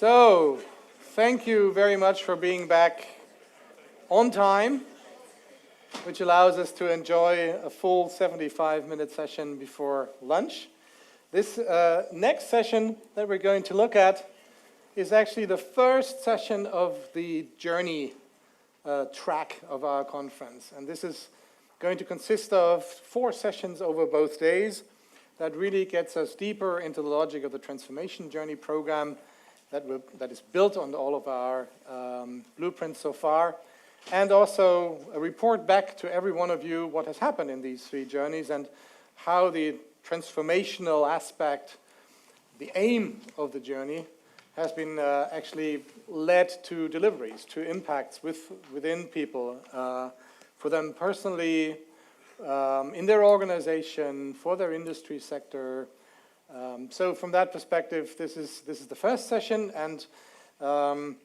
So, thank you very much for being back on time, which allows us to enjoy a full 75-minute session before lunch. This next session that we're going to look at is actually the first session of the journey track of our conference. And this is going to consist of 4 sessions over both days that really gets us deeper into the logic of the transformation journey program that is built on all of our blueprints so far, and also a report back to every one of you what has happened in these 3 journeys and how the transformational aspect, the aim of the journey, has been actually led to deliveries, to impacts within people, for them personally, in their organization, for their industry sector. So from that perspective, this is the first session, and I'm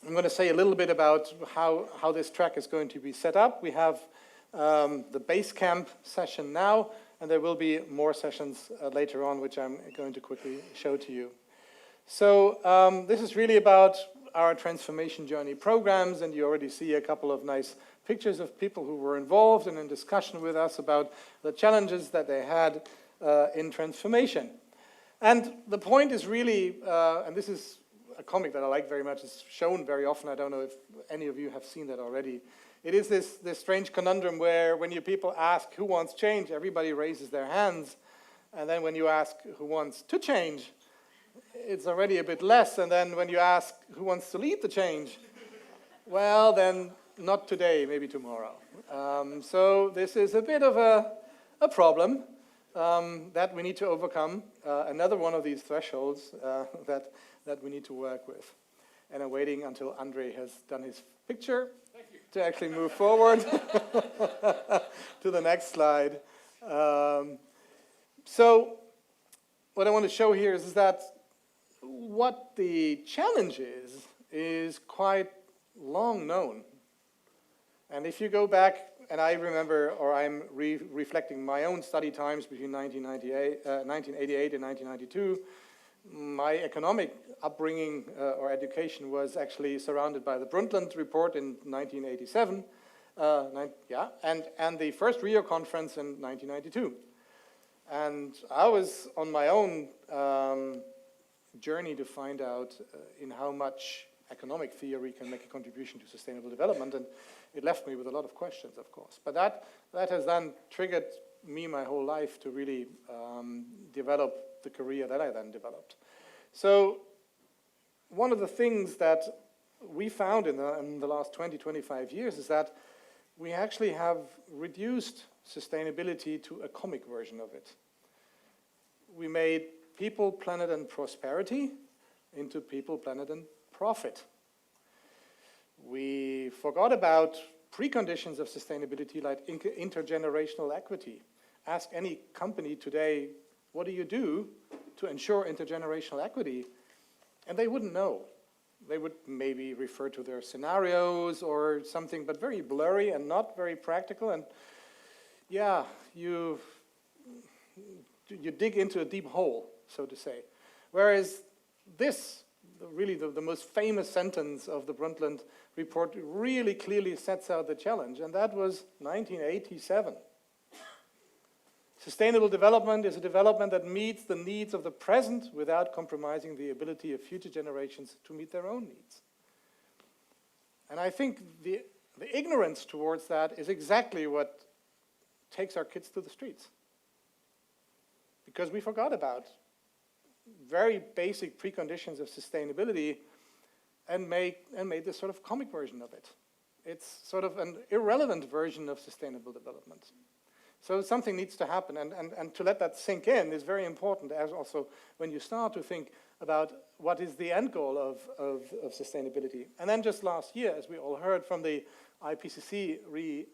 going to say a little bit about how this track is going to be set up. We have the base camp session now, and there will be more sessions later on, which I'm going to quickly show to you. So this is really about our transformation journey programs, and you already see a couple of nice pictures of people who were involved and in discussion with us about the challenges that they had in transformation. And the point is really, and this is a comic that I like very much, it's shown very often, I don't know if any of you have seen that already. It is this strange conundrum where when you people ask who wants change, everybody raises their hands, and then when you ask who wants to change, it's already a bit less, and then when you ask who wants to lead the change, well then, not today, maybe tomorrow. So this is a bit of a problem that we need to overcome, another one of these thresholds that we need to work with. And I'm waiting until Andre has done his picture to actually move forward to the next slide. So what I want to show here is that what the challenge is quite long known. And if you go back, and I remember, or I'm reflecting my own study times between 1988 and 1992, my economic upbringing or education was actually surrounded by the Brundtland report in 1987, and the first Rio conference in 1992. And I was on my own journey to find out in how much economic theory can make a contribution to sustainable development, and it left me with a lot of questions, of course. But that has then triggered me my whole life to really develop the career that I then developed. So one of the things that we found in the last 20, 25 years is that we actually have reduced sustainability to a comic version of it. We made people, planet, and prosperity into people, planet, and profit. We forgot about preconditions of sustainability like intergenerational equity. Ask any company today, what do you do to ensure intergenerational equity? And they wouldn't know. They would maybe refer to their scenarios or something, but very blurry and not very practical. And yeah, you dig into a deep hole, so to say. Whereas this, really the most famous sentence of the Brundtland report really clearly sets out the challenge, and that was 1987. Sustainable development is a development that meets the needs of the present without compromising the ability of future generations to meet their own needs. And I think the ignorance towards that is exactly what takes our kids to the streets. Because we forgot about very basic preconditions of sustainability and made this sort of comic version of it. It's sort of an irrelevant version of sustainable development. So something needs to happen, and to let that sink in is very important, as also when you start to think about what is the end goal of sustainability. And then just last year, as we all heard from the IPCC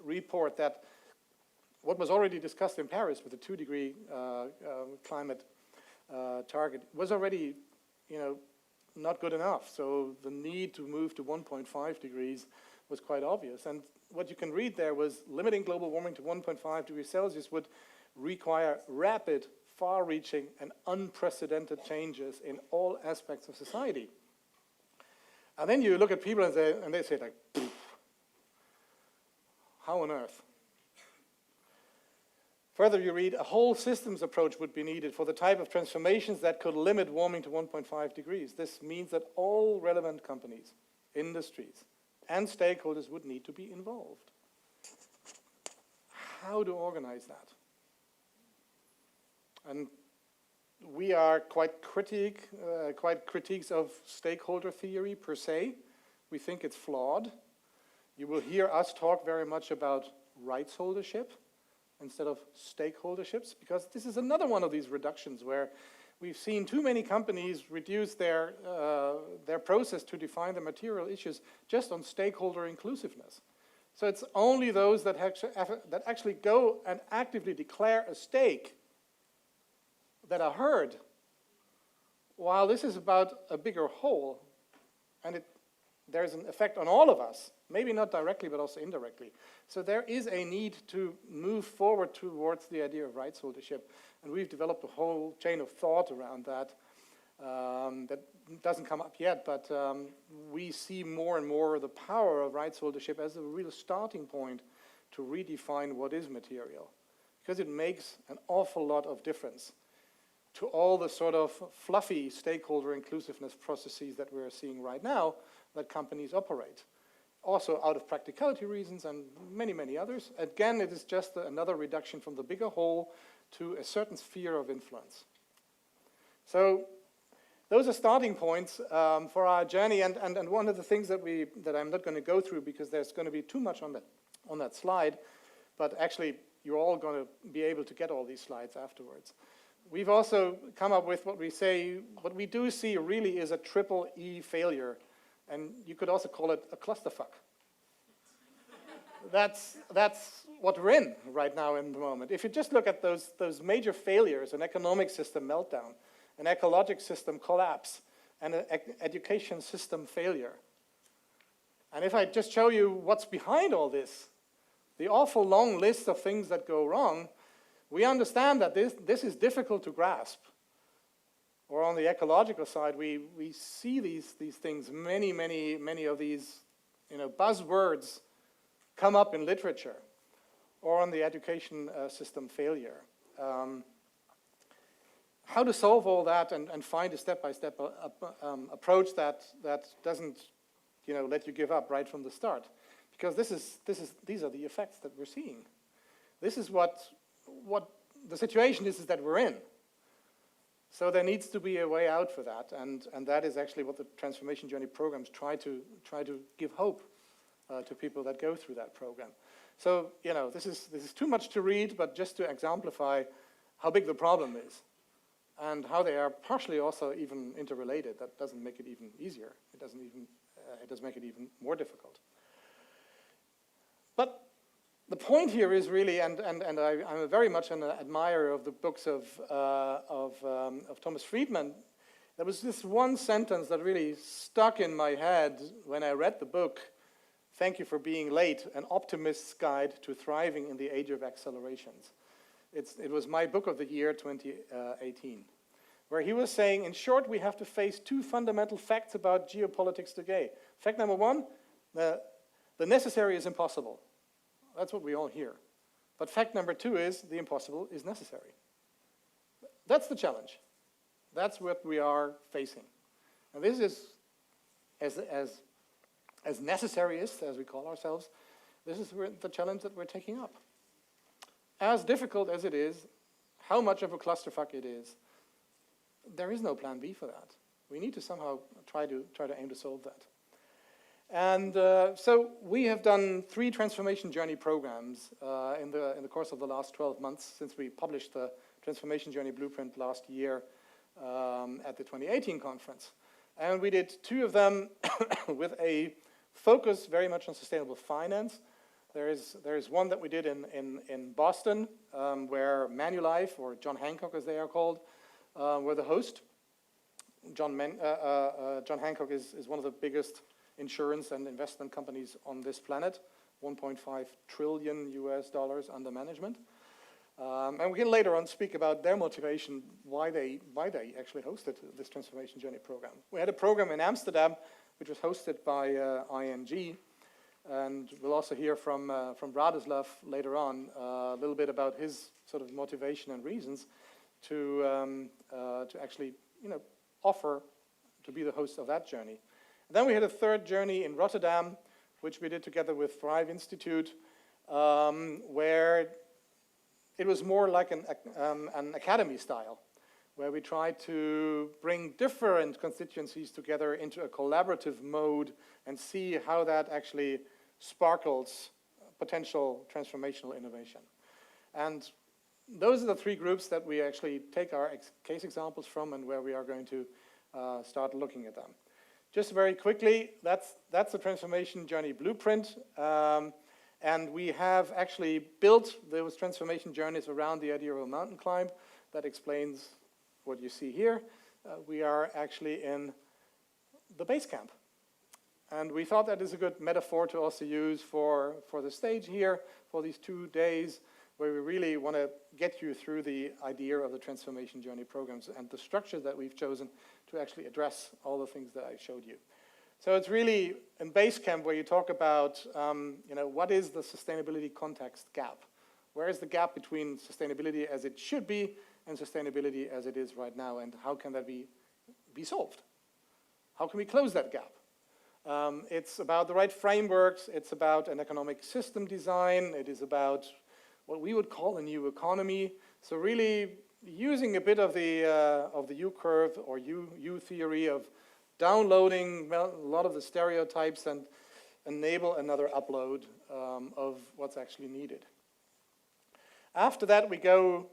report, that what was already discussed in Paris with the 2-degree climate target was already, not good enough. So the need to move to 1.5 degrees was quite obvious. And what you can read there was limiting global warming to 1.5 degrees Celsius would require rapid, far-reaching, and unprecedented changes in all aspects of society. And then you look at people and they say like, how on earth? Further, you read, a whole systems approach would be needed for the type of transformations that could limit warming to 1.5 degrees. This means that all relevant companies, industries, and stakeholders would need to be involved. How to organize that? And we are quite critiques of stakeholder theory per se. We think it's flawed. You will hear us talk very much about rights holdership instead of stakeholderships, because this is another one of these reductions where we've seen too many companies reduce their process to define the material issues just on stakeholder inclusiveness. So it's only those that actually go and actively declare a stake that are heard, while this is about a bigger whole, and there's an effect on all of us, maybe not directly, but also indirectly. So there is a need to move forward towards the idea of rights holdership, and we've developed a whole chain of thought around that. That doesn't come up yet, but we see more and more the power of rights holdership as a real starting point to redefine what is material, because it makes an awful lot of difference to all the sort of fluffy stakeholder inclusiveness processes that we're seeing right now that companies operate. Also out of practicality reasons and many, many others. Again, it is just another reduction from the bigger whole to a certain sphere of influence. So those are starting points for our journey, and one of the things that I'm not going to go through because there's going to be too much on that slide, but actually you're all going to be able to get all these slides afterwards. We've also come up with what we do see really is a triple E failure, and you could also call it a clusterfuck. That's what we're in right now in the moment. If you just look at those major failures, an economic system meltdown, an ecologic system collapse, and an education system failure. And if I just show you what's behind all this, the awful long list of things that go wrong, we understand that this is difficult to grasp. Or on the ecological side, we see these things, many of these buzzwords come up in literature. Or on the education system failure. How to solve all that and find a step-by-step approach that doesn't let you give up right from the start. Because these are the effects that we're seeing. This is what the situation is that we're in. So there needs to be a way out for that, and that is actually what the Transformation Journey programs try to give hope to people that go through that program. So this is too much to read, but just to exemplify how big the problem is, and how they are partially also even interrelated. That doesn't make it even easier. It does make it even more difficult. But the point here is really, and I'm very much an admirer of the books of Thomas Friedman. There was this one sentence that really stuck in my head when I read the book. Thank you for being late, An Optimist's Guide to Thriving in the Age of Accelerations. It was my book of the year 2018, where he was saying, in short, we have to face two fundamental facts about geopolitics today. Fact number one, the necessary is impossible. That's what we all hear. But fact number two is the impossible is necessary. That's the challenge. That's what we are facing. And this is, as necessary as we call ourselves, this is the challenge that we're taking up. As difficult as it is, how much of a clusterfuck it is, there is no plan B for that. We need to somehow try to aim to solve that. And so we have done 3 Transformation Journey programs in the course of the last 12 months since we published the Transformation Journey Blueprint last year at the 2018 conference. And we did 2 of them with a focus very much on sustainable finance. There is one that we did in Boston where Manulife, or John Hancock as they are called, were the host. John Hancock is one of the biggest insurance and investment companies on this planet, $1.5 trillion US under management. And we can later on speak about their motivation, why they actually hosted this transformation journey program. We had a program in Amsterdam, which was hosted by ING, and we'll also hear from Bratislav later on a little bit about his sort of motivation and reasons to actually, offer to be the host of that journey. And then we had a third journey in Rotterdam, which we did together with Thrive Institute, where it was more like an academy style, where we tried to bring different constituencies together into a collaborative mode and see how that actually sparkles potential transformational innovation. And those are the three groups that we actually take our case examples from and where we are going to start looking at them. Just very quickly, that's the transformation journey blueprint. And we have actually built those transformation journeys around the idea of a mountain climb. That explains what you see here. We are actually in the base camp. And we thought that is a good metaphor to also use for the stage here, for these 2 days, where we really want to get you through the idea of the transformation journey programs and the structure that we've chosen to actually address all the things that I showed you. So it's really in base camp where you talk about, what is the sustainability context gap? Where is the gap between sustainability as it should be and sustainability as it is right now, and how can that be solved? How can we close that gap? It's about the right frameworks. It's about an economic system design. It is about what we would call a new economy. So really using a bit of the U-curve or U theory of downloading a lot of the stereotypes and enable another upload of what's actually needed. After that, we go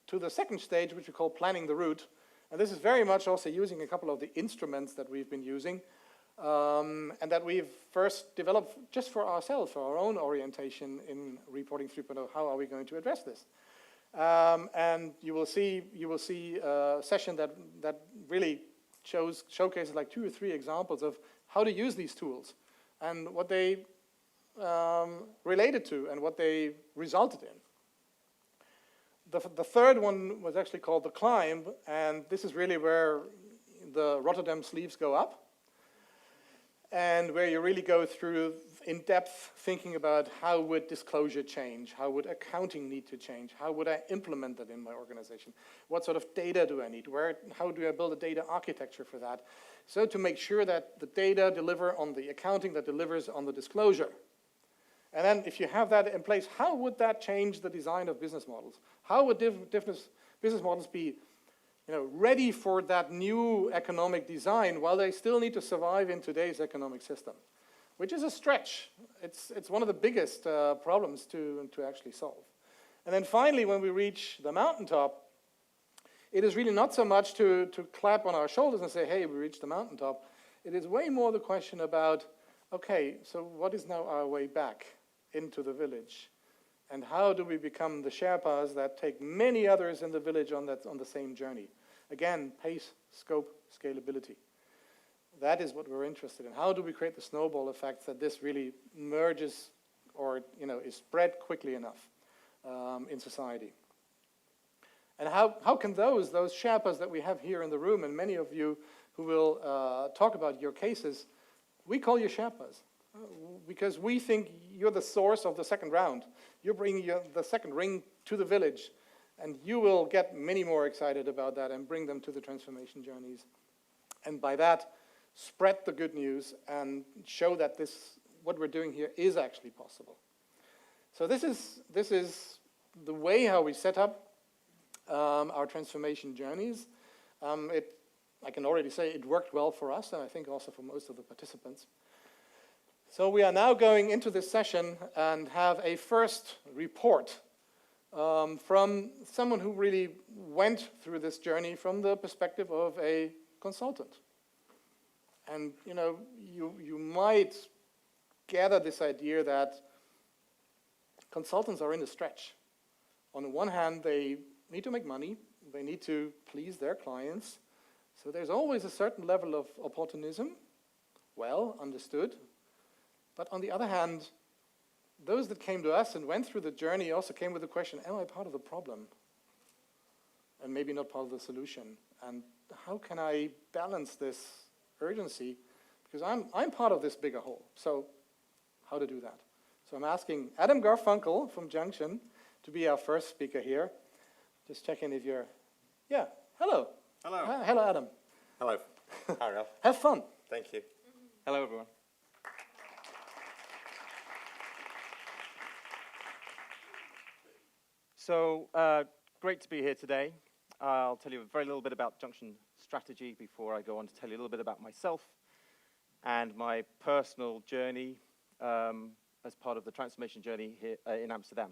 to the second stage, which we call planning the route. And this is very much also using a couple of the instruments that we've been using and that we've first developed just for ourselves, for our own orientation in Reporting 3.0. How are we going to address this? And you will see a session that really showcases like 2 or 3 examples of how to use these tools and what they related to and what they resulted in. The third one was actually called the climb, and this is really where the Rotterdam sleeves go up and where you really go through in-depth thinking about how would disclosure change, how would accounting need to change, how would I implement that in my organization, what sort of data do I need, how do I build a data architecture for that, so to make sure that the data deliver on the accounting that delivers on the disclosure. And then if you have that in place, how would that change the design of business models? How would different business models be ready for that new economic design while they still need to survive in today's economic system, which is a stretch. It's one of the biggest problems to actually solve. And then finally, when we reach the mountaintop, it is really not so much to clap on our shoulders and say, hey, we reached the mountaintop. It is way more the question about, okay, so what is now our way back into the village? And how do we become the Sherpas that take many others in the village on the same journey? Again, pace, scope, scalability. That is what we're interested in. How do we create the snowball effect that this really merges or is spread quickly enough in society? And how can those Sherpas that we have here in the room, and many of you who will talk about your cases, we call you Sherpas. Because we think you're the source of the second round. You're bringing the second ring to the village, and you will get many more excited about that and bring them to the transformation journeys. And by that, spread the good news and show that what we're doing here is actually possible. So this is the way how we set up our transformation journeys. I can already say it worked well for us, and I think also for most of the participants. So we are now going into this session and have a first report from someone who really went through this journey from the perspective of a consultant. And you might gather this idea that consultants are in a stretch. On the one hand, they need to make money, they need to please their clients, so there's always a certain level of opportunism, well understood. But on the other hand, those that came to us and went through the journey also came with the question, am I part of the problem? And maybe not part of the solution. And how can I balance this urgency? Because I'm part of this bigger whole. So how to do that? So I'm asking Adam Garfunkel from Junxion to be our first speaker here. Just checking if you're, yeah, hello. Hello. Hello, Adam. Hello. Hi, Ralph. Have fun. Thank you. Hello, everyone. So, great to be here today. I'll tell you a very little bit about Junxion strategy before I go on to tell you a little bit about myself and my personal journey as part of the transformation journey here in Amsterdam.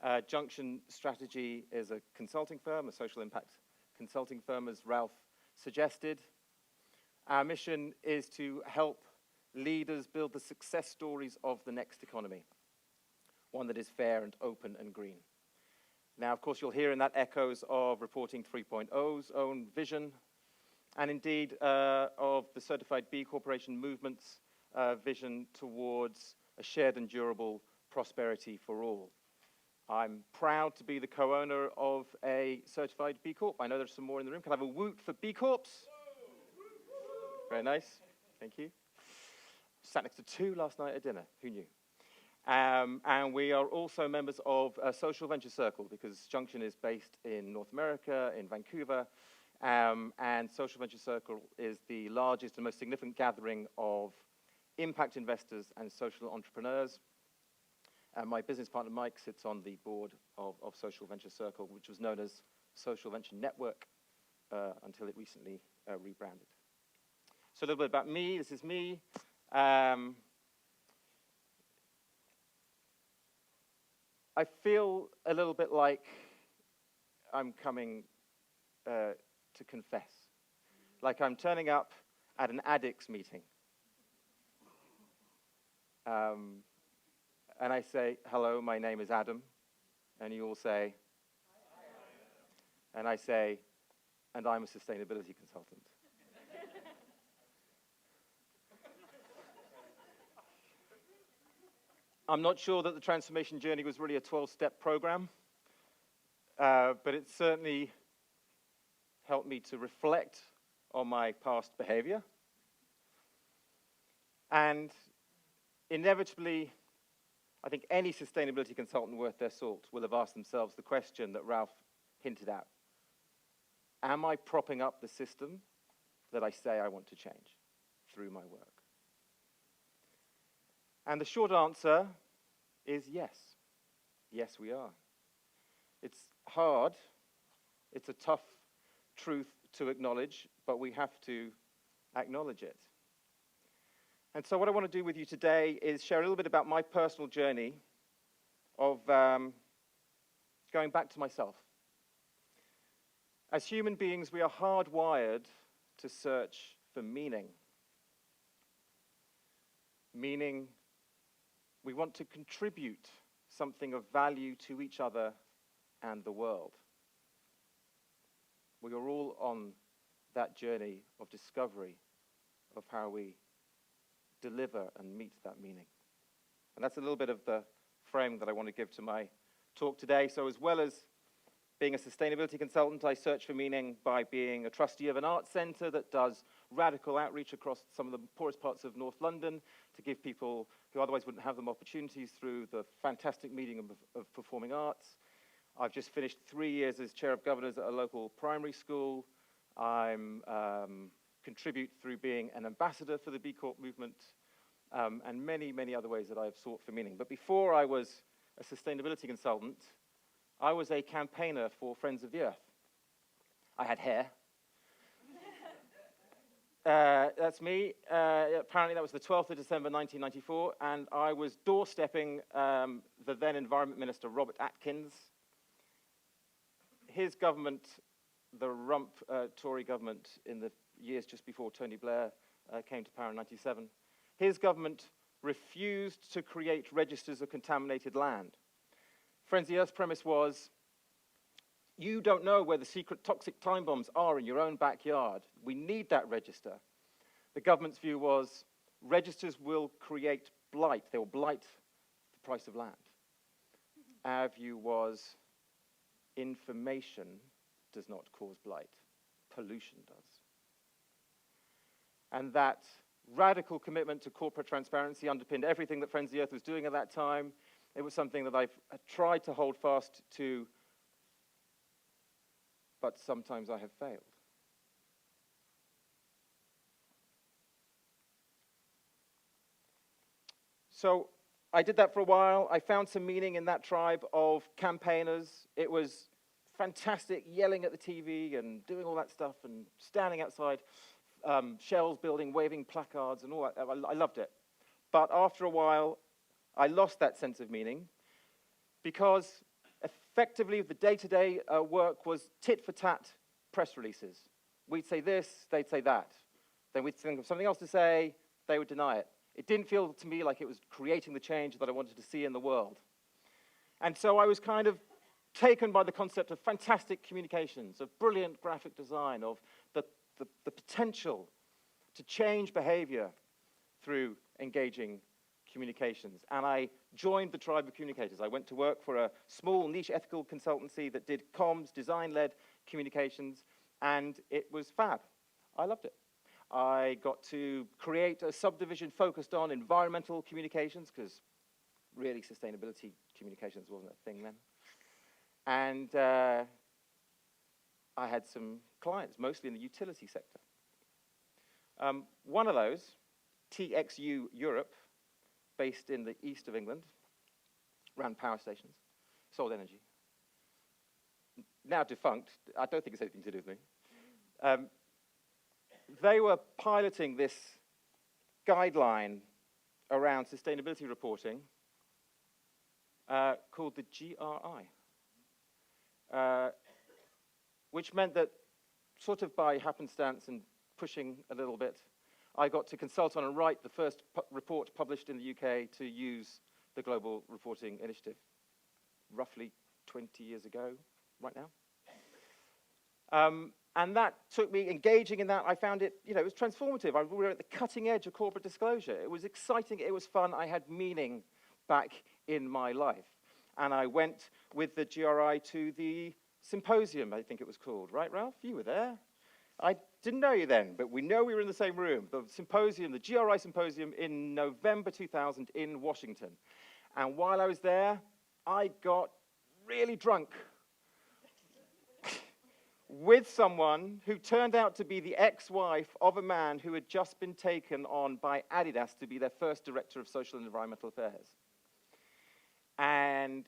Junxion Strategy is a consulting firm, a social impact consulting firm, as Ralph suggested. Our mission is to help leaders build the success stories of the next economy, one that is fair and open and green. Now, of course, you'll hear in that echoes of Reporting 3.0's own vision, and indeed of the Certified B Corporation movement's vision towards a shared and durable prosperity for all. I'm proud to be the co-owner of a Certified B Corp. I know there's some more in the room. Can I have a woot for B Corps? Very nice. Thank you. Sat next to 2 last night at dinner. Who knew? And we are also members of a social venture circle because Junxion is based in North America, in Vancouver, and Social Venture Circle is the largest and most significant gathering of impact investors and social entrepreneurs. My business partner, Mike, sits on the board of Social Venture Circle, which was known as Social Venture Network until it recently rebranded. So a little bit about me. This is me. I feel a little bit like I'm coming to confess, like I'm turning up at an addicts meeting. And I say, hello, my name is Adam. And you all say, and I say, and I'm a sustainability consultant. I'm not sure that the transformation journey was really a 12-step program, but it certainly helped me to reflect on my past behavior. And inevitably, I think any sustainability consultant worth their salt will have asked themselves the question that Ralph hinted at. Am I propping up the system that I say I want to change through my work? And the short answer is yes. Yes, we are. It's hard. It's a tough truth to acknowledge, but we have to acknowledge it. And so what I want to do with you today is share a little bit about my personal journey of going back to myself. As human beings, we are hardwired to search for meaning. Meaning, we want to contribute something of value to each other and the world. We are all on that journey of discovery of how we deliver and meet that meaning. And that's a little bit of the frame that I want to give to my talk today. So as well as being a sustainability consultant, I search for meaning by being a trustee of an arts centre that does radical outreach across some of the poorest parts of North London to give people who otherwise wouldn't have them opportunities through the fantastic medium of performing arts. I've just finished 3 years as chair of governors at a local primary school. I'm contribute through being an ambassador for the B Corp movement, and many, many other ways that I've sought for meaning. But before I was a sustainability consultant, I was a campaigner for Friends of the Earth. I had hair. That's me. Apparently that was the 12th of December 1994, and I was doorstepping the then Environment Minister, Robert Atkins. His government, the rump Tory government in the years just before Tony Blair came to power in 97, his government refused to create registers of contaminated land. Friends of the Earth's premise was, you don't know where the secret toxic time bombs are in your own backyard. We need that register. The government's view was, registers will create blight. They will blight price of land. Our view was information does not cause blight, pollution does. And that radical commitment to corporate transparency underpinned everything that Friends of the Earth was doing at that time. It was something that I've tried to hold fast to, but sometimes I have failed. So I did that for a while. I found some meaning in that tribe of campaigners. It was fantastic, yelling at the TV and doing all that stuff and standing outside Shell's building, waving placards and all that. I loved it. But after a while, I lost that sense of meaning because effectively the day-to-day work was tit-for-tat press releases. We'd say this, they'd say that. Then we'd think of something else to say, they would deny it. It didn't feel to me like it was creating the change that I wanted to see in the world. And so I was kind of taken by the concept of fantastic communications, of brilliant graphic design, of the potential to change behavior through engaging communications. And I joined the tribe of communicators. I went to work for a small niche ethical consultancy that did comms, design-led communications, and it was fab. I loved it. I got to create a subdivision focused on environmental communications, because really sustainability communications wasn't a thing then. And I had some clients, mostly in the utility sector. One of those, TXU Europe, based in the east of England, ran power stations, sold energy. Now defunct, I don't think it's anything to do with me. They were piloting this guideline around sustainability reporting called the GRI, which meant that sort of by happenstance and pushing a little bit, I got to consult on and write the first report published in the UK to use the Global Reporting Initiative, roughly 20 years ago, right now. And that took me engaging in that. I found it, it was transformative. We were at the cutting edge of corporate disclosure. It was exciting, it was fun. I had meaning back in my life. And I went with the GRI to the symposium, I think it was called. Right, Ralph? You were there. I didn't know you then, but we know we were in the same room. The symposium, the GRI symposium in November 2000 in Washington. And while I was there, I got really drunk with someone who turned out to be the ex-wife of a man who had just been taken on by Adidas to be their first director of social and environmental affairs. And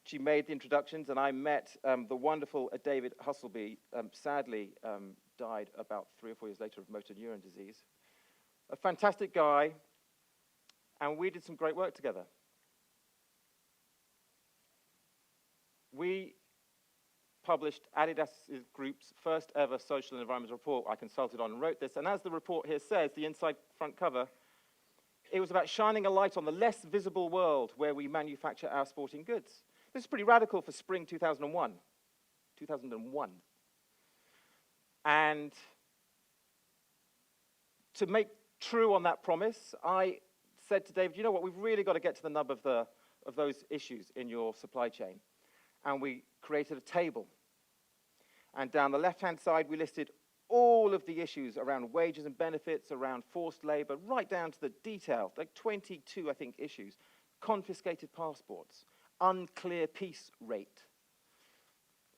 she made the introductions, and I met the wonderful David Husselby, sadly died about 3 or 4 years later of motor neuron disease. A fantastic guy, and we did some great work together. We published Adidas Group's first ever social and environmental report. I consulted on and wrote this, and as the report here says, the inside front cover, it was about shining a light on the less visible world where we manufacture our sporting goods. This is pretty radical for spring 2001. And to make true on that promise, I said to David, you know what, we've really got to get to the nub of those issues in your supply chain. And we created a table. And down the left-hand side, we listed all of the issues around wages and benefits, around forced labor, right down to the detail, like 22, I think, issues. Confiscated passports, unclear peace rate.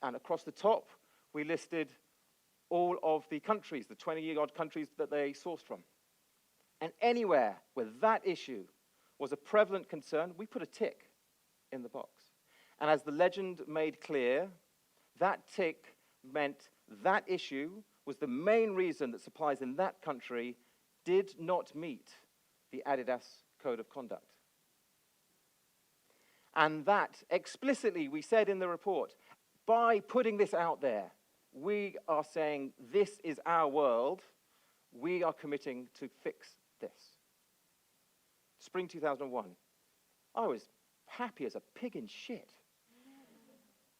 And across the top, we listed all of the countries, the 20-odd countries that they sourced from. And anywhere where that issue was a prevalent concern, we put a tick in the box. And as the legend made clear, that tick meant that issue was the main reason that suppliers in that country did not meet the Adidas Code of Conduct. And that, explicitly, we said in the report, by putting this out there, we are saying this is our world, we are committing to fix this. Spring 2001, I was happy as a pig in shit.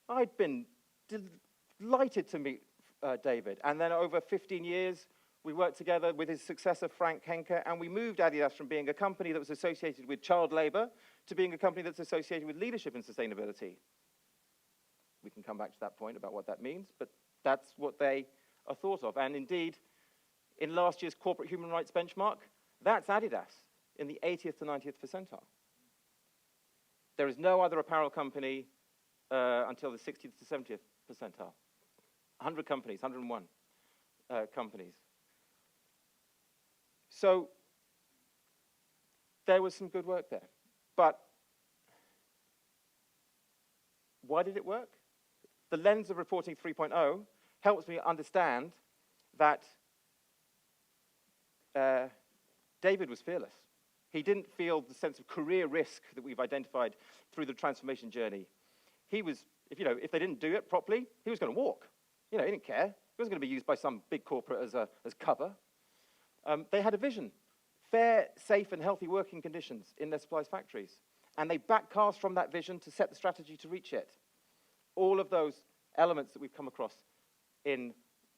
I'd been delighted to meet David. And then over 15 years, we worked together with his successor, Frank Henke, and we moved Adidas from being a company that was associated with child labor to being a company that's associated with leadership in sustainability. We can come back to that point about what that means, but that's what they are thought of. And indeed, in last year's corporate human rights benchmark, that's Adidas in the 80th to 90th percentile. There is no other apparel company until the 60th to 70th percentile. 100 companies, 101 companies. So there was some good work there. But why did it work? The lens of reporting 3.0 helps me understand that David was fearless. He didn't feel the sense of career risk that we've identified through the transformation journey. He was, if they didn't do it properly, he was going to walk. He didn't care. He wasn't going to be used by some big corporate as cover. They had a vision: fair, safe, and healthy working conditions in their suppliers' factories. And they backcast from that vision to set the strategy to reach it. All of those elements that we've come across in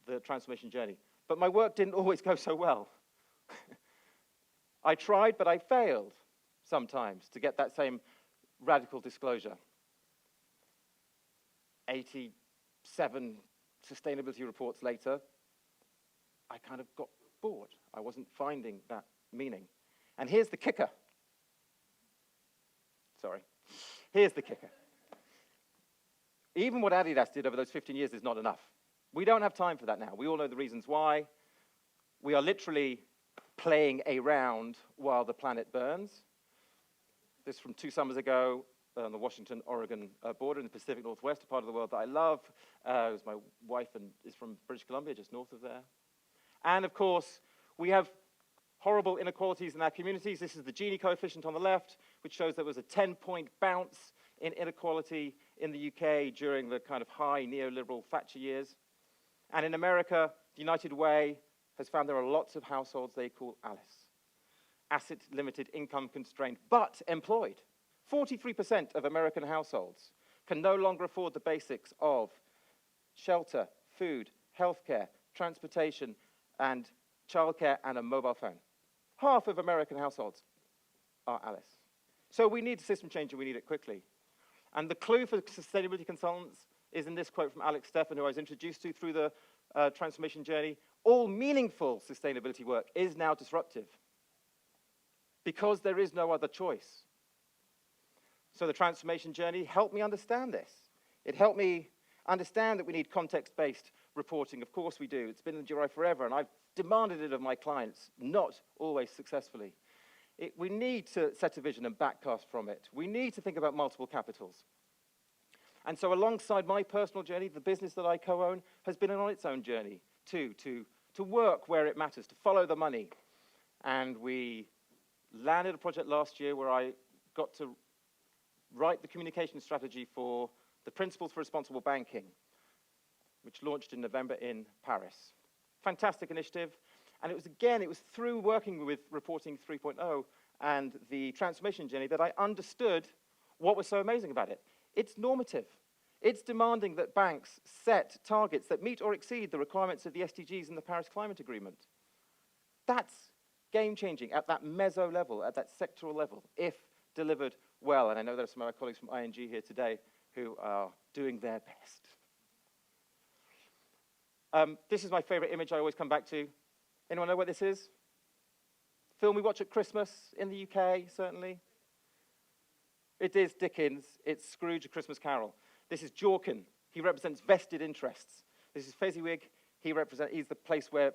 the transformation journey. But my work didn't always go so well. I tried, but I failed sometimes to get that same radical disclosure. 87 sustainability reports later, I kind of got bored. I wasn't finding that meaning. And here's the kicker. Sorry. Here's the kicker. Even what Adidas did over those 15 years is not enough. We don't have time for that now. We all know the reasons why. We are literally playing around while the planet burns. This is from 2 summers ago on the Washington-Oregon border in the Pacific Northwest, a part of the world that I love. It was my wife and is from British Columbia, just north of there. And of course, we have horrible inequalities in our communities. This is the Gini coefficient on the left, which shows there was a 10-point bounce in inequality in the UK during the kind of high neoliberal Thatcher years. And in America, the United Way has found there are lots of households they call Alice. Asset limited, income constrained, but employed. 43% of American households can no longer afford the basics of shelter, food, healthcare, transportation, and childcare, and a mobile phone. Half of American households are Alice. So we need a system change, and we need it quickly. And the clue for sustainability consultants is in this quote from Alex Steffen, who I was introduced to through the transformation journey. All meaningful sustainability work is now disruptive because there is no other choice. So the transformation journey helped me understand this. It helped me understand that we need context-based reporting. Of course we do. It's been in the GRI forever, and I've demanded it of my clients, not always successfully. We need to set a vision and backcast from it. We need to think about multiple capitals. And so alongside my personal journey, the business that I co-own has been on its own journey too, to work where it matters, to follow the money. And we landed a project last year where I got to write the communication strategy for the Principles for Responsible Banking, which launched in November in Paris. Fantastic initiative. And it was through working with Reporting 3.0 and the transformation journey that I understood what was so amazing about it. It's normative. It's demanding that banks set targets that meet or exceed the requirements of the SDGs and the Paris Climate Agreement. That's game-changing at that meso level, at that sectoral level, if delivered well. And I know there are some of my colleagues from ING here today who are doing their best. This is my favorite image I always come back to. Anyone know what this is? Film we watch at Christmas in the UK, certainly. It is Dickens. It's Scrooge, A Christmas Carol. This is Jorkin. He represents vested interests. This is Fezziwig. He's the place where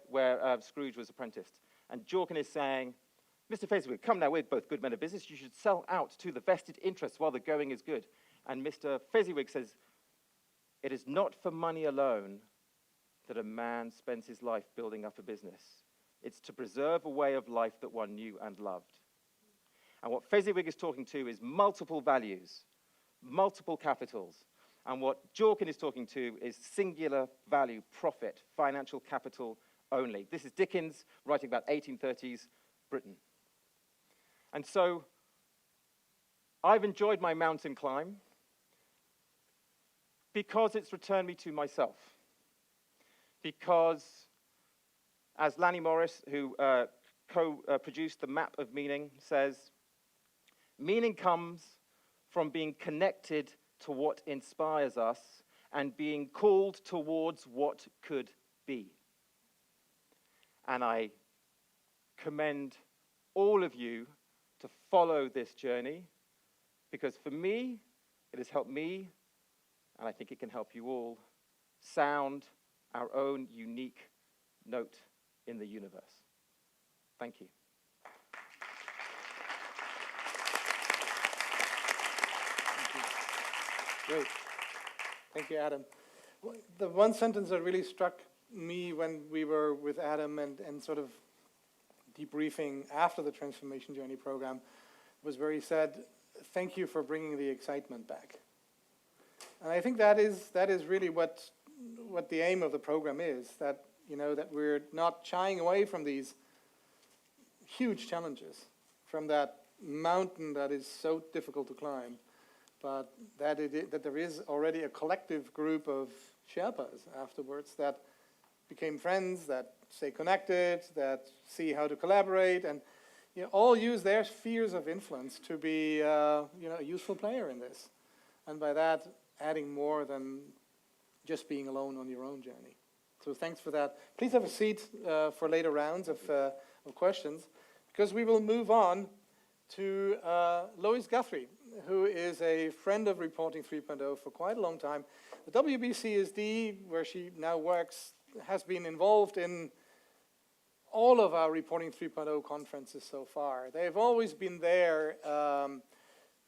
Scrooge was apprenticed. And Jorkin is saying, Mr. Fezziwig, come now, we're both good men of business. You should sell out to the vested interests while the going is good. And Mr. Fezziwig says, it is not for money alone that a man spends his life building up a business. It's to preserve a way of life that one knew and loved. And what Fezziwig is talking to is multiple values, multiple capitals. And what Jorkin is talking to is singular value, profit, financial capital only. This is Dickens writing about 1830s Britain. And so I've enjoyed my mountain climb because it's returned me to myself. Because, as Lanny Morris, who co-produced the Map of Meaning, says, Meaning comes from being connected to what inspires us and being called towards what could be. And I commend all of you to follow this journey, because for me, it has helped me, and I think it can help you all, sound our own unique note in the universe. Thank you. Great. Thank you, Adam. The one sentence that really struck me when we were with Adam and sort of debriefing after the Transformation Journey program was where he said, "Thank you for bringing the excitement back." And I think that is really what the aim of the program is, that that we're not shying away from these huge challenges, from that mountain that is so difficult to climb, but that there is already a collective group of Sherpas afterwards that became friends, that stay connected, that see how to collaborate, and all use their spheres of influence to be a useful player in this. And by that, adding more than just being alone on your own journey. So thanks for that. Please have a seat for later rounds of questions, because we will move on to Lois Guthrie, who is a friend of Reporting 3.0 for quite a long time. The WBCSD, where she now works, has been involved in all of our Reporting 3.0 conferences so far. They've always been there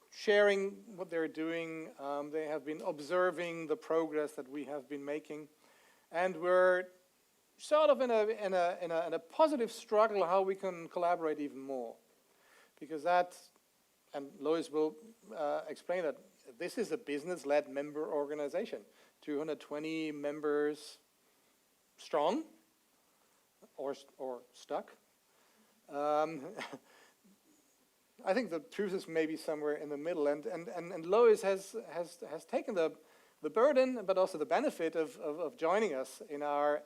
sharing what they're doing. They have been observing the progress that we have been making. And we're sort of in a positive struggle how we can collaborate even more. Because that, and Lois will explain that, this is a business-led member organization. 220 members strong, or stuck. I think the truth is maybe somewhere in the middle, and Lois has taken the burden, but also the benefit of joining us in our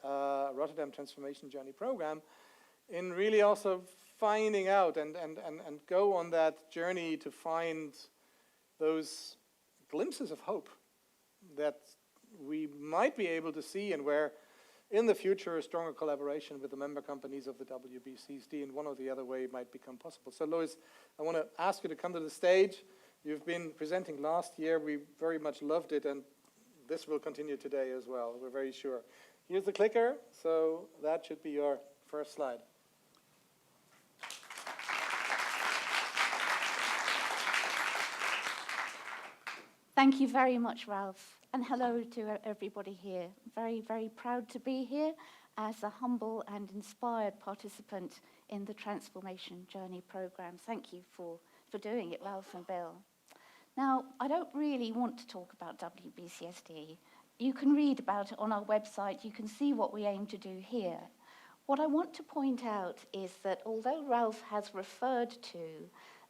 Rotterdam Transformation Journey program, in really also finding out and go on that journey to find those glimpses of hope that we might be able to see, and where in the future a stronger collaboration with the member companies of the WBCSD in one or the other way might become possible. So Lois, I want to ask you to come to the stage. You've been presenting last year. We very much loved it, and this will continue today as well, we're very sure. Here's the clicker, so that should be your first slide. Thank you very much, Ralph, and hello to everybody here. Very, very proud to be here as a humble and inspired participant in the Transformation Journey program. Thank you for doing it, Ralph and Bill. Now, I don't really want to talk about WBCSD. You can read about it on our website. You can see what we aim to do here. What I want to point out is that although Ralph has referred to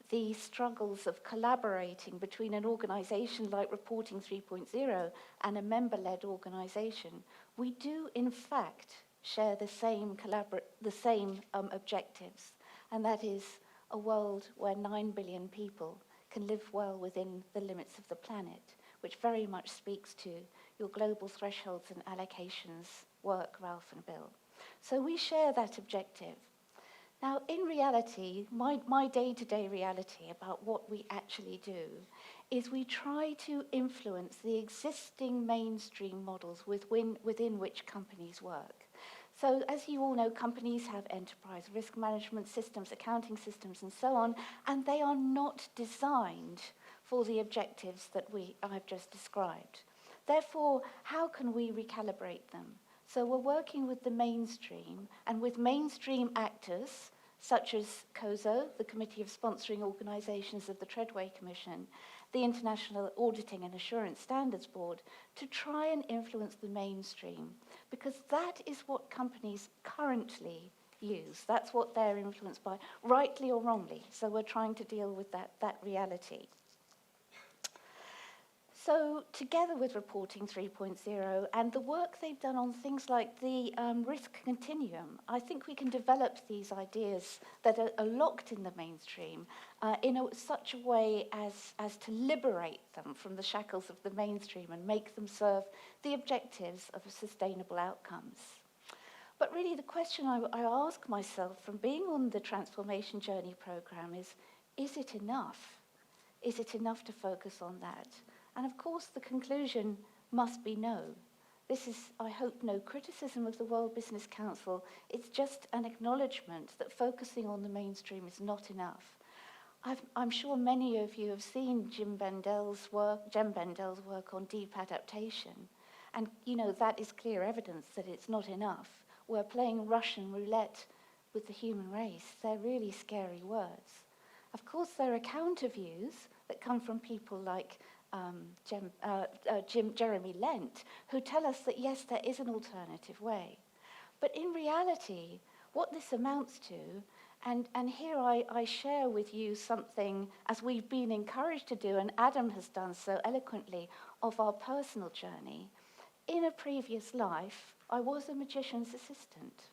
the struggles of collaborating between an organization like Reporting 3.0 and a member-led organization, we do in fact share the same objectives, and that is a world where 9 billion people can live well within the limits of the planet, which very much speaks to your global thresholds and allocations work, Ralph and Bill. So we share that objective. Now, in reality, my day-to-day reality about what we actually do is we try to influence the existing mainstream models within which companies work. So, as you all know, companies have enterprise risk management systems, accounting systems, and so on, and they are not designed for the objectives that I've just described. Therefore, how can we recalibrate them? So we're working with the mainstream and with mainstream actors such as COSO, the Committee of Sponsoring Organisations of the Treadway Commission, the International Auditing and Assurance Standards Board, to try and influence the mainstream, because that is what companies currently use. That's what they're influenced by, rightly or wrongly. So we're trying to deal with that reality. So together with Reporting 3.0 and the work they've done on things like the risk continuum, I think we can develop these ideas that are locked in the mainstream in such a way as to liberate them from the shackles of the mainstream and make them serve the objectives of sustainable outcomes. But really the question I ask myself from being on the Transformation Journey programme is it enough? Is it enough to focus on that? And of course, the conclusion must be no. This is, I hope, no criticism of the World Business Council. It's just an acknowledgement that focusing on the mainstream is not enough. I'm sure many of you have seen Jem Bendel's work on deep adaptation. And, you know, that is clear evidence that it's not enough. We're playing Russian roulette with the human race. They're really scary words. Of course, there are counter views that come from people like Jeremy Lent, who tell us that, yes, there is an alternative way. But in reality, what this amounts to, and here I share with you something, as we've been encouraged to do, and Adam has done so eloquently, of our personal journey. In a previous life, I was a magician's assistant.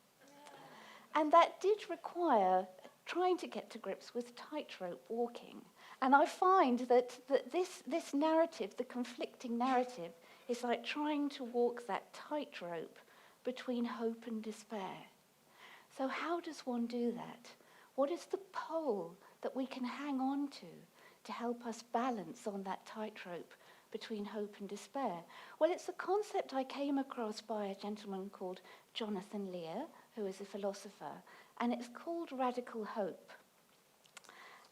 And that did require trying to get to grips with tightrope walking. And I find that this narrative, the conflicting narrative, is like trying to walk that tightrope between hope and despair. So how does one do that? What is the pole that we can hang on to help us balance on that tightrope between hope and despair? Well, it's a concept I came across by a gentleman called Jonathan Lear, who is a philosopher, and it's called radical hope.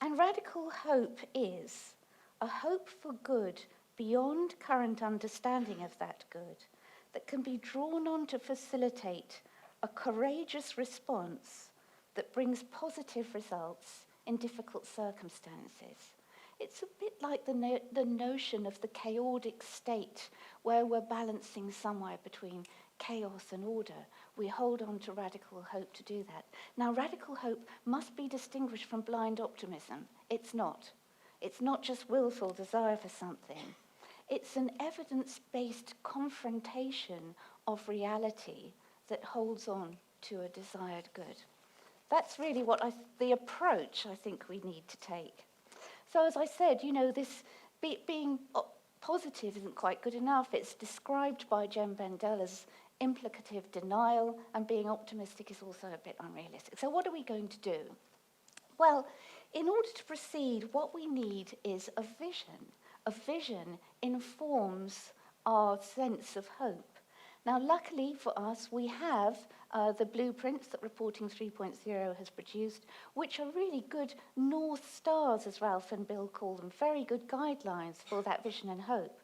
And radical hope is a hope for good beyond current understanding of that good that can be drawn on to facilitate a courageous response that brings positive results in difficult circumstances. It's a bit like the notion of the chaotic state where we're balancing somewhere between chaos and order. We hold on to radical hope to do that. Now, radical hope must be distinguished from blind optimism. It's not. It's not just willful desire for something. It's an evidence-based confrontation of reality that holds on to a desired good. That's really what the approach I think we need to take. So as I said, you know, this being positive isn't quite good enough. It's described by Jem Bendel as implicative denial, and being optimistic is also a bit unrealistic. So what are we going to do? Well, in order to proceed, what we need is a vision. A vision informs our sense of hope. Now, luckily for us, we have the blueprints that Reporting 3.0 has produced, which are really good North Stars, as Ralph and Bill call them, very good guidelines for that vision and hope.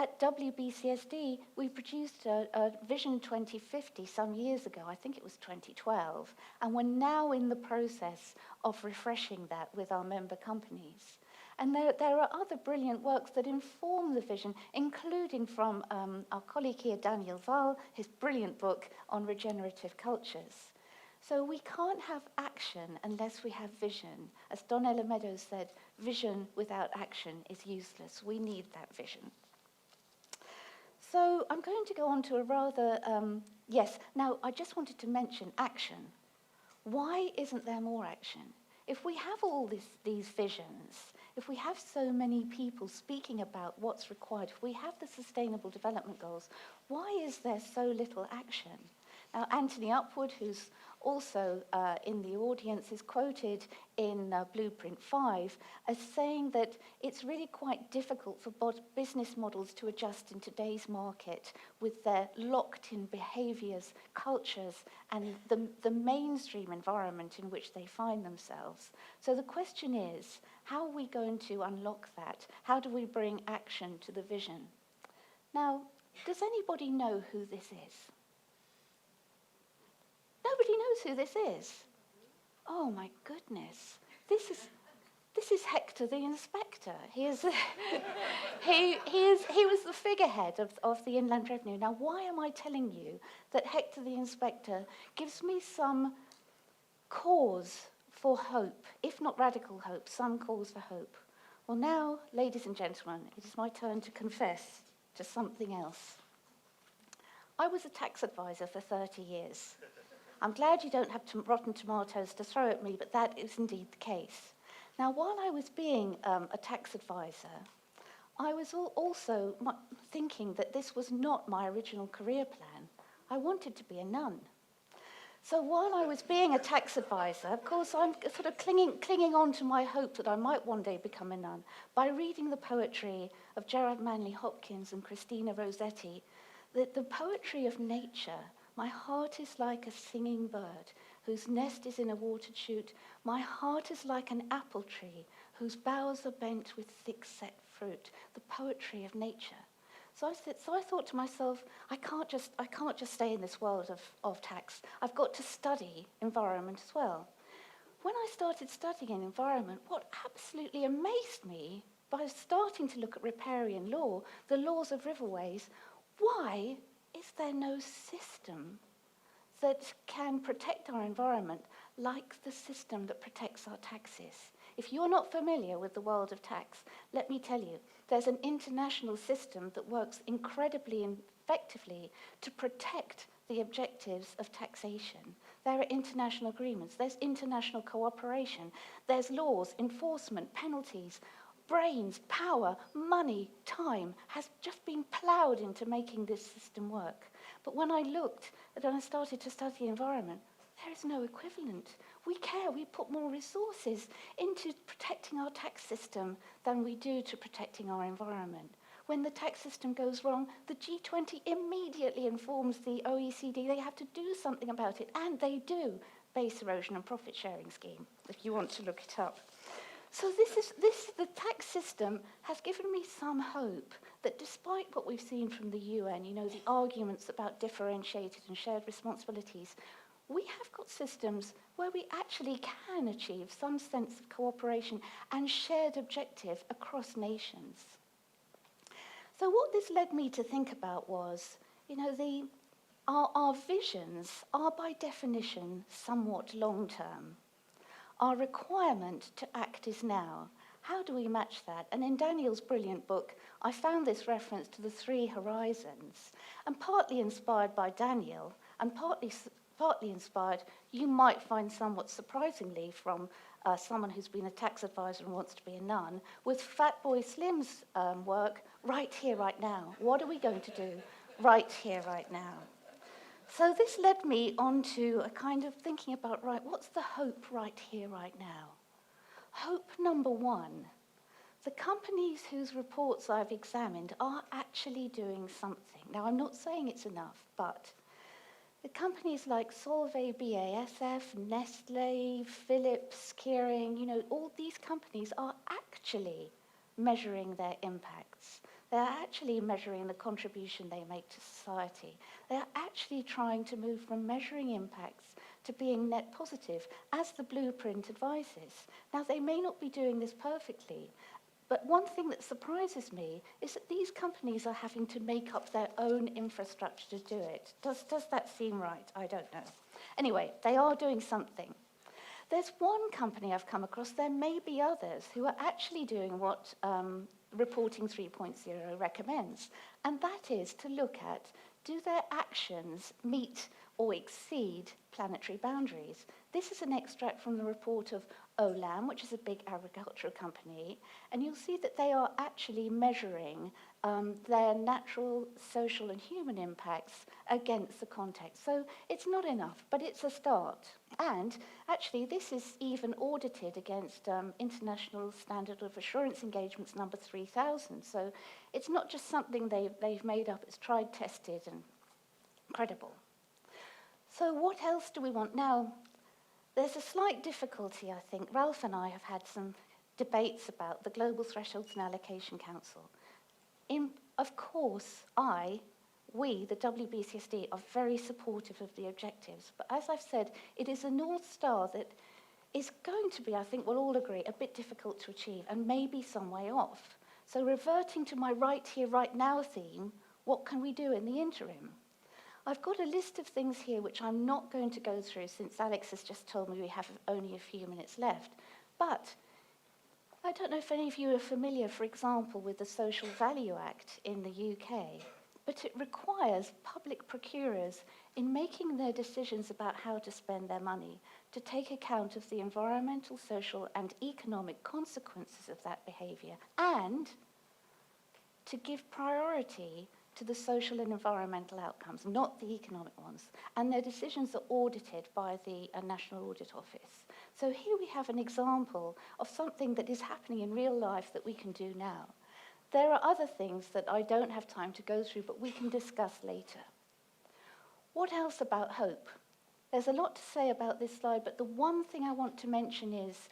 At WBCSD, we produced a Vision 2050 some years ago, I think it was 2012, and we're now in the process of refreshing that with our member companies. And there are other brilliant works that inform the vision, including from our colleague here, Daniel Wahl, his brilliant book on regenerative cultures. So we can't have action unless we have vision. As Donella Meadows said, vision without action is useless. We need that vision. So I'm going to go on to a rather, yes, now I just wanted to mention action. Why isn't there more action? If we have all these visions, if we have so many people speaking about what's required, if we have the Sustainable Development Goals, why is there so little action? Now, Anthony Upwood, who's also in the audience, is quoted in Blueprint 5 as saying that it's really quite difficult for business models to adjust in today's market with their locked-in behaviours, cultures, and the mainstream environment in which they find themselves. So the question is, how are we going to unlock that? How do we bring action to the vision? Now, does anybody know who this is? Nobody knows who this is. Oh my goodness. This is Hector the Inspector. He was the figurehead of the Inland Revenue. Now, why am I telling you that Hector the Inspector gives me some cause for hope, if not radical hope, some cause for hope? Well now, ladies and gentlemen, it is my turn to confess to something else. I was a tax advisor for 30 years. I'm glad you don't have rotten tomatoes to throw at me, but that is indeed the case. Now, while I was being a tax advisor, I was also thinking that this was not my original career plan. I wanted to be a nun. So while I was being a tax advisor, of course, I'm sort of clinging on to my hope that I might one day become a nun by reading the poetry of Gerard Manley Hopkins and Christina Rossetti. The poetry of nature. My heart is like a singing bird whose nest is in a watered shoot. My heart is like an apple tree whose boughs are bent with thick set fruit. The poetry of nature. So I thought to myself, I can't just stay in this world of tax. I've got to study environment as well. When I started studying environment, what absolutely amazed me by starting to look at riparian law, the laws of riverways, why is there no system that can protect our environment like the system that protects our taxes? If you're not familiar with the world of tax, let me tell you, there's an international system that works incredibly effectively to protect the objectives of taxation. There are international agreements, there's international cooperation, there's laws, enforcement, penalties. Brains, power, money, time has just been ploughed into making this system work. But when I started to study the environment, there is no equivalent. We care, we put more resources into protecting our tax system than we do to protecting our environment. When the tax system goes wrong, the G20 immediately informs the OECD they have to do something about it, and they do. Base erosion and profit sharing scheme, if you want to look it up. So the tax system has given me some hope that despite what we've seen from the UN, the arguments about differentiated and shared responsibilities, we have got systems where we actually can achieve some sense of cooperation and shared objective across nations. So what this led me to think about was, our visions are by definition somewhat long-term. Our requirement to act is now. How do we match that? And in Daniel's brilliant book, I found this reference to the 3 horizons, and partly inspired by Daniel, and partly inspired, you might find somewhat surprisingly, from someone who's been a tax advisor and wants to be a nun, with Fatboy Slim's work, Right Here, Right Now. What are we going to do right here, right now? So this led me on to a kind of thinking about, right, what's the hope right here, right now? Hope number 1, the companies whose reports I've examined are actually doing something. Now, I'm not saying it's enough, but the companies like Solvay, BASF, Nestle, Philips, Kering, all these companies are actually measuring their impacts. They're actually measuring the contribution they make to society. They're actually trying to move from measuring impacts to being net positive, as the blueprint advises. Now, they may not be doing this perfectly, but one thing that surprises me is that these companies are having to make up their own infrastructure to do it. Does that seem right? I don't know. Anyway, they are doing something. There's one company I've come across, there may be others, who are actually doing what Reporting 3.0 recommends, and that is to look at, do their actions meet or exceed planetary boundaries? This is an extract from the report of Olam, which is a big agricultural company, and you'll see that they are actually measuring their natural, social, and human impacts against the context. So it's not enough, but it's a start. And actually, this is even audited against International Standard of Assurance Engagements number 3000. So it's not just something they've made up, it's tried, tested, and credible. So what else do we want? Now, there's a slight difficulty, I think. Ralph and I have had some debates about the Global Thresholds and Allocation Council. Of course, we, the WBCSD, are very supportive of the objectives. But as I've said, it is a North Star that is going to be, I think we'll all agree, a bit difficult to achieve and maybe some way off. So reverting to my right here, right now theme, what can we do in the interim? I've got a list of things here which I'm not going to go through since Alex has just told me we have only a few minutes left. But I don't know if any of you are familiar, for example, with the Social Value Act in the UK, but it requires public procurers, in making their decisions about how to spend their money, to take account of the environmental, social, and economic consequences of that behaviour, and to give priority to the social and environmental outcomes, not the economic ones. And their decisions are audited by the National Audit Office. So here we have an example of something that is happening in real life that we can do now. There are other things that I don't have time to go through, but we can discuss later. What else about hope? There's a lot to say about this slide, but the one thing I want to mention is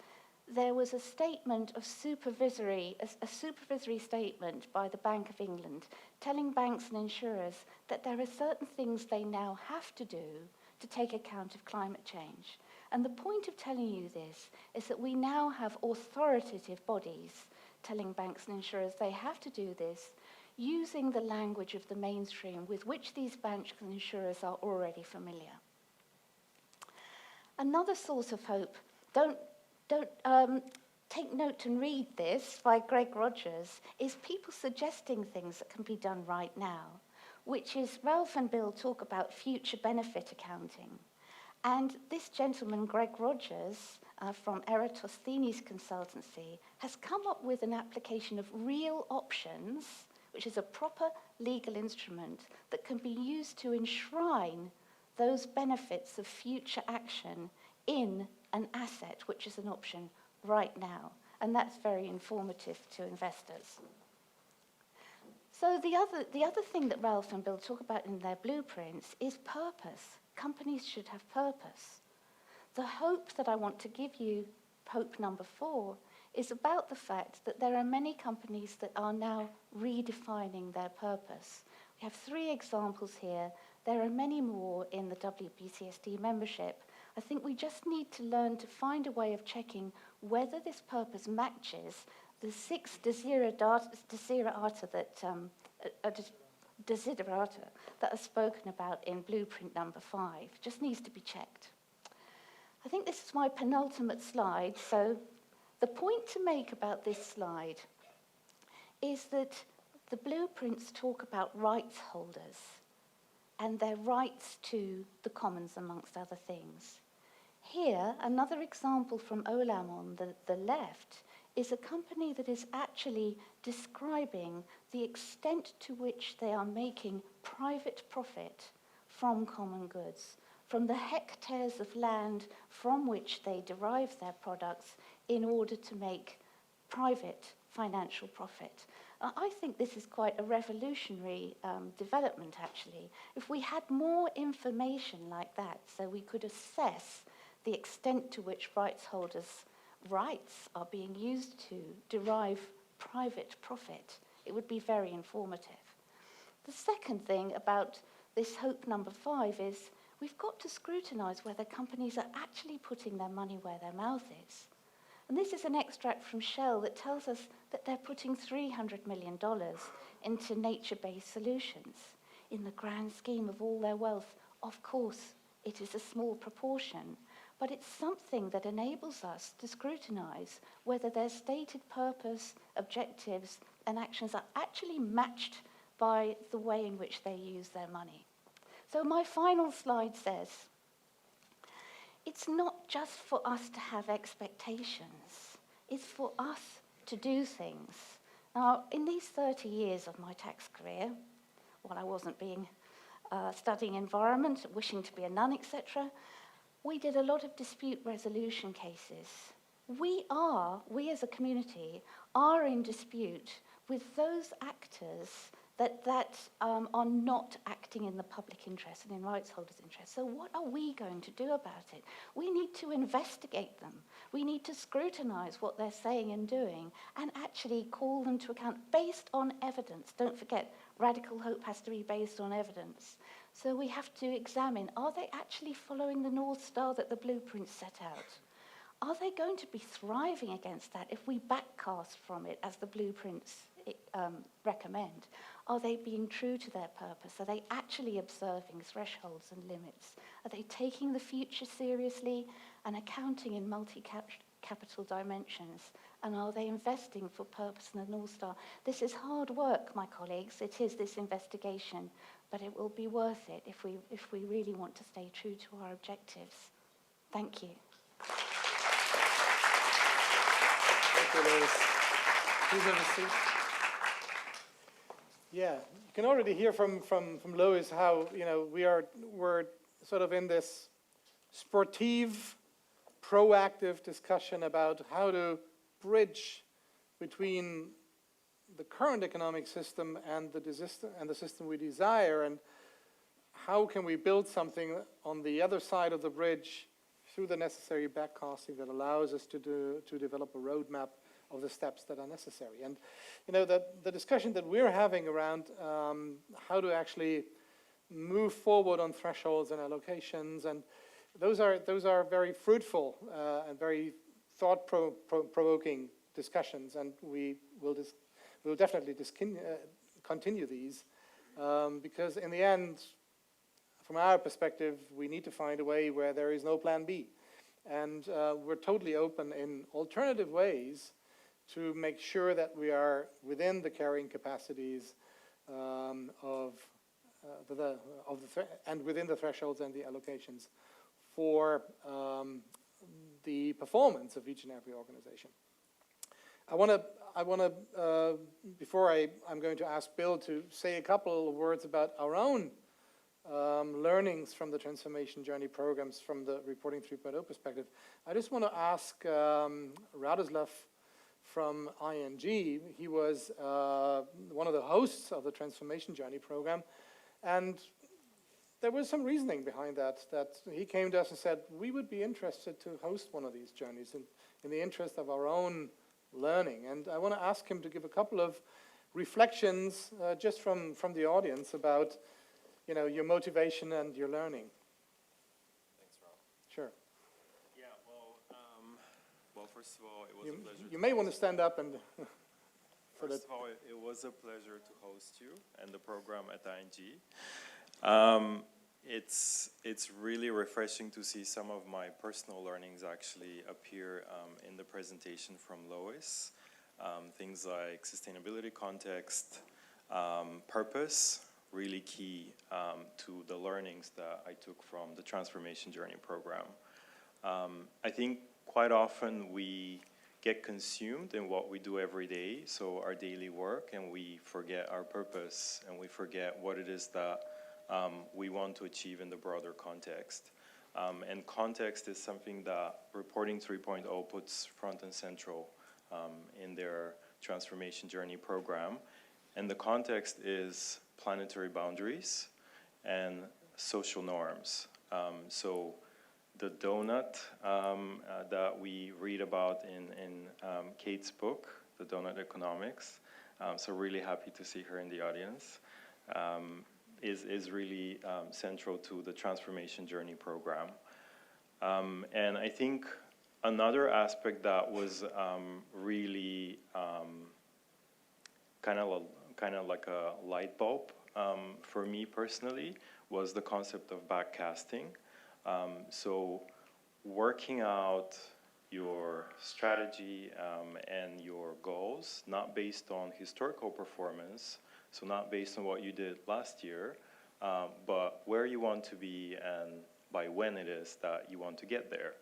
there was a statement of a supervisory statement by the Bank of England telling banks and insurers that there are certain things they now have to do to take account of climate change. And the point of telling you this is that we now have authoritative bodies telling banks and insurers they have to do this using the language of the mainstream with which these banks and insurers are already familiar. Another source of hope, don't take note and read this, by Greg Rogers, is people suggesting things that can be done right now, which is Ralph and Bill talk about future benefit accounting. And this gentleman, Greg Rogers, from Eratosthenes Consultancy, has come up with an application of real options, which is a proper legal instrument that can be used to enshrine those benefits of future action in an asset, which is an option right now. And that's very informative to investors. So the other thing that Ralph and Bill talk about in their blueprints is purpose. Companies should have purpose. The hope that I want to give you, hope number 4, is about the fact that there are many companies that are now redefining their purpose. We have 3 examples here. There are many more in the WBCSD membership. I think we just need to learn to find a way of checking whether this purpose matches the 6 desiderata that are spoken about in blueprint number 5. Just needs to be checked. I think this is my penultimate slide. So the point to make about this slide is that the blueprints talk about rights holders and their rights to the commons, amongst other things. Here, another example from Olam on the left is a company that is actually describing the extent to which they are making private profit from common goods, from the hectares of land from which they derive their products in order to make private financial profit. I think this is quite a revolutionary development, actually. If we had more information like that, so we could assess the extent to which rights holders' rights are being used to derive private profit, it would be very informative. The second thing about this hope number 5 is we've got to scrutinise whether companies are actually putting their money where their mouth is. And this is an extract from Shell that tells us that they're putting $300 million into nature-based solutions. In the grand scheme of all their wealth, of course, it is a small proportion, but it's something that enables us to scrutinise whether their stated purpose, objectives, and actions are actually matched by the way in which they use their money. So my final slide says, it's not just for us to have expectations, it's for us to do things. Now, in these 30 years of my tax career, while I wasn't studying environment, wishing to be a nun, etc., we did a lot of dispute resolution cases. We as a community, are in dispute with those actors that are not acting in the public interest and in rights holders' interest. So what are we going to do about it? We need to investigate them. We need to scrutinise what they're saying and doing and actually call them to account based on evidence. Don't forget, radical hope has to be based on evidence. So we have to examine, are they actually following the North Star that the blueprints set out? Are they going to be thriving against that if we backcast from it as the blueprints recommend? Are they being true to their purpose? Are they actually observing thresholds and limits? Are they taking the future seriously and accounting in multi-category capital dimensions? And are they investing for purpose and a North Star? This is hard work, my colleagues. It is this investigation, but it will be worth it if we really want to stay true to our objectives. Thank you. Thank you, Lois. Please have a seat. Yeah, you can already hear from Lois how we're sort of in this sportive, proactive discussion about how to bridge between the current economic system and the system we desire, and how can we build something on the other side of the bridge through the necessary backcasting that allows us to develop a roadmap of the steps that are necessary. And the discussion that we're having around how to actually move forward on thresholds and allocations, and those are very fruitful and very thought-provoking discussions, and we will definitely continue these because in the end, from our perspective, we need to find a way where there is no plan B. And we're totally open in alternative ways to make sure that we are within the carrying capacities and within the thresholds and the allocations for the performance of each and every organization. I want to before I'm going to ask Bill to say a couple of words about our own learnings from the transformation journey programs from the reporting 3.0 perspective. I just want to ask Radoslav from ING. He was one of the hosts of the transformation journey program, and there was some reasoning behind that he came to us and said, we would be interested to host one of these journeys in the interest of our own learning. And I want to ask him to give a couple of reflections just from the audience about your motivation and your learning. Thanks, Rob. Sure. Yeah, well, first of all, it was a pleasure. You may want to stand up and... First of all, it was a pleasure to host you and the program at ING. It's really refreshing to see some of my personal learnings actually appear in the presentation from Lois. Things like sustainability context, purpose, really key to the learnings that I took from the Transformation Journey program. I think quite often we get consumed in what we do every day, so our daily work, and we forget our purpose, and we forget what it is that we want to achieve in the broader context. And context is something that Reporting 3.0 puts front and central in their Transformation Journey program. And the context is planetary boundaries and social norms. So the donut that we read about in Kate's book, The Donut Economics, so really happy to see her in the audience, is really central to the Transformation Journey program. And I think another aspect that was really kind of like a light bulb for me personally was the concept of backcasting. So working out your strategy and your goals, not based on historical performance, so not based on what you did last year, but where you want to be and by when it is that you want to get there.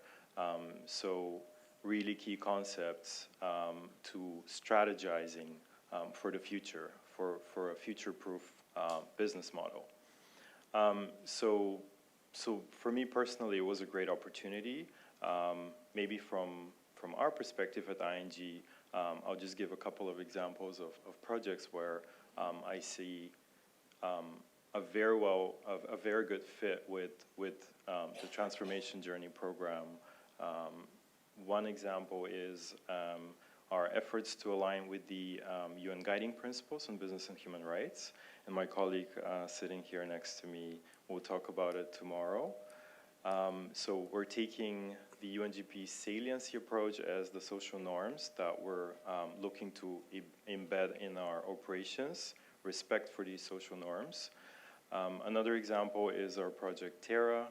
So really key concepts to strategizing for the future, for a future-proof business model. So for me personally, it was a great opportunity. Maybe from our perspective at ING, I'll just give a couple of examples of projects where I see a very good fit with the Transformation Journey program. One example is our efforts to align with the UN Guiding Principles on Business and Human Rights. And my colleague sitting here next to me will talk about it tomorrow. So we're taking the UNGP saliency approach as the social norms that we're looking to embed in our operations, respect for these social norms. Another example is our project Terra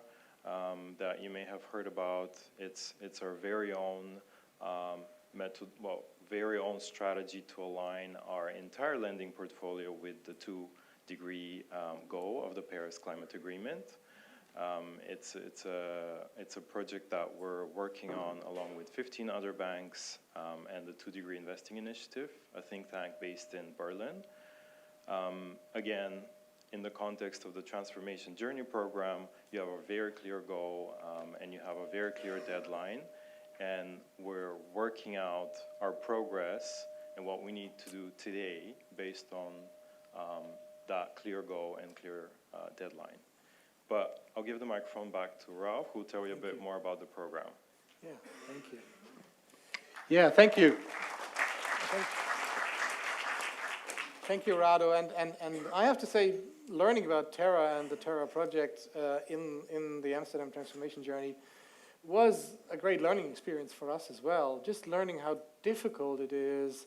that you may have heard about. It's our very own very own strategy to align our entire lending portfolio with the 2-degree goal of the Paris Climate Agreement. It's a project that we're working on along with 15 other banks and the 2-degree Investing Initiative, a think tank based in Berlin. Again, in the context of the Transformation Journey program, you have a very clear goal and you have a very clear deadline. And we're working out our progress and what we need to do today based on that clear goal and clear deadline. But I'll give the microphone back to Ralph, who will tell you a bit more about the program. Yeah, thank you. Yeah, thank you. Thank you, Rado. And I have to say, learning about Terra and the Terra project in the Amsterdam Transformation Journey was a great learning experience for us as well. Just learning how difficult it is,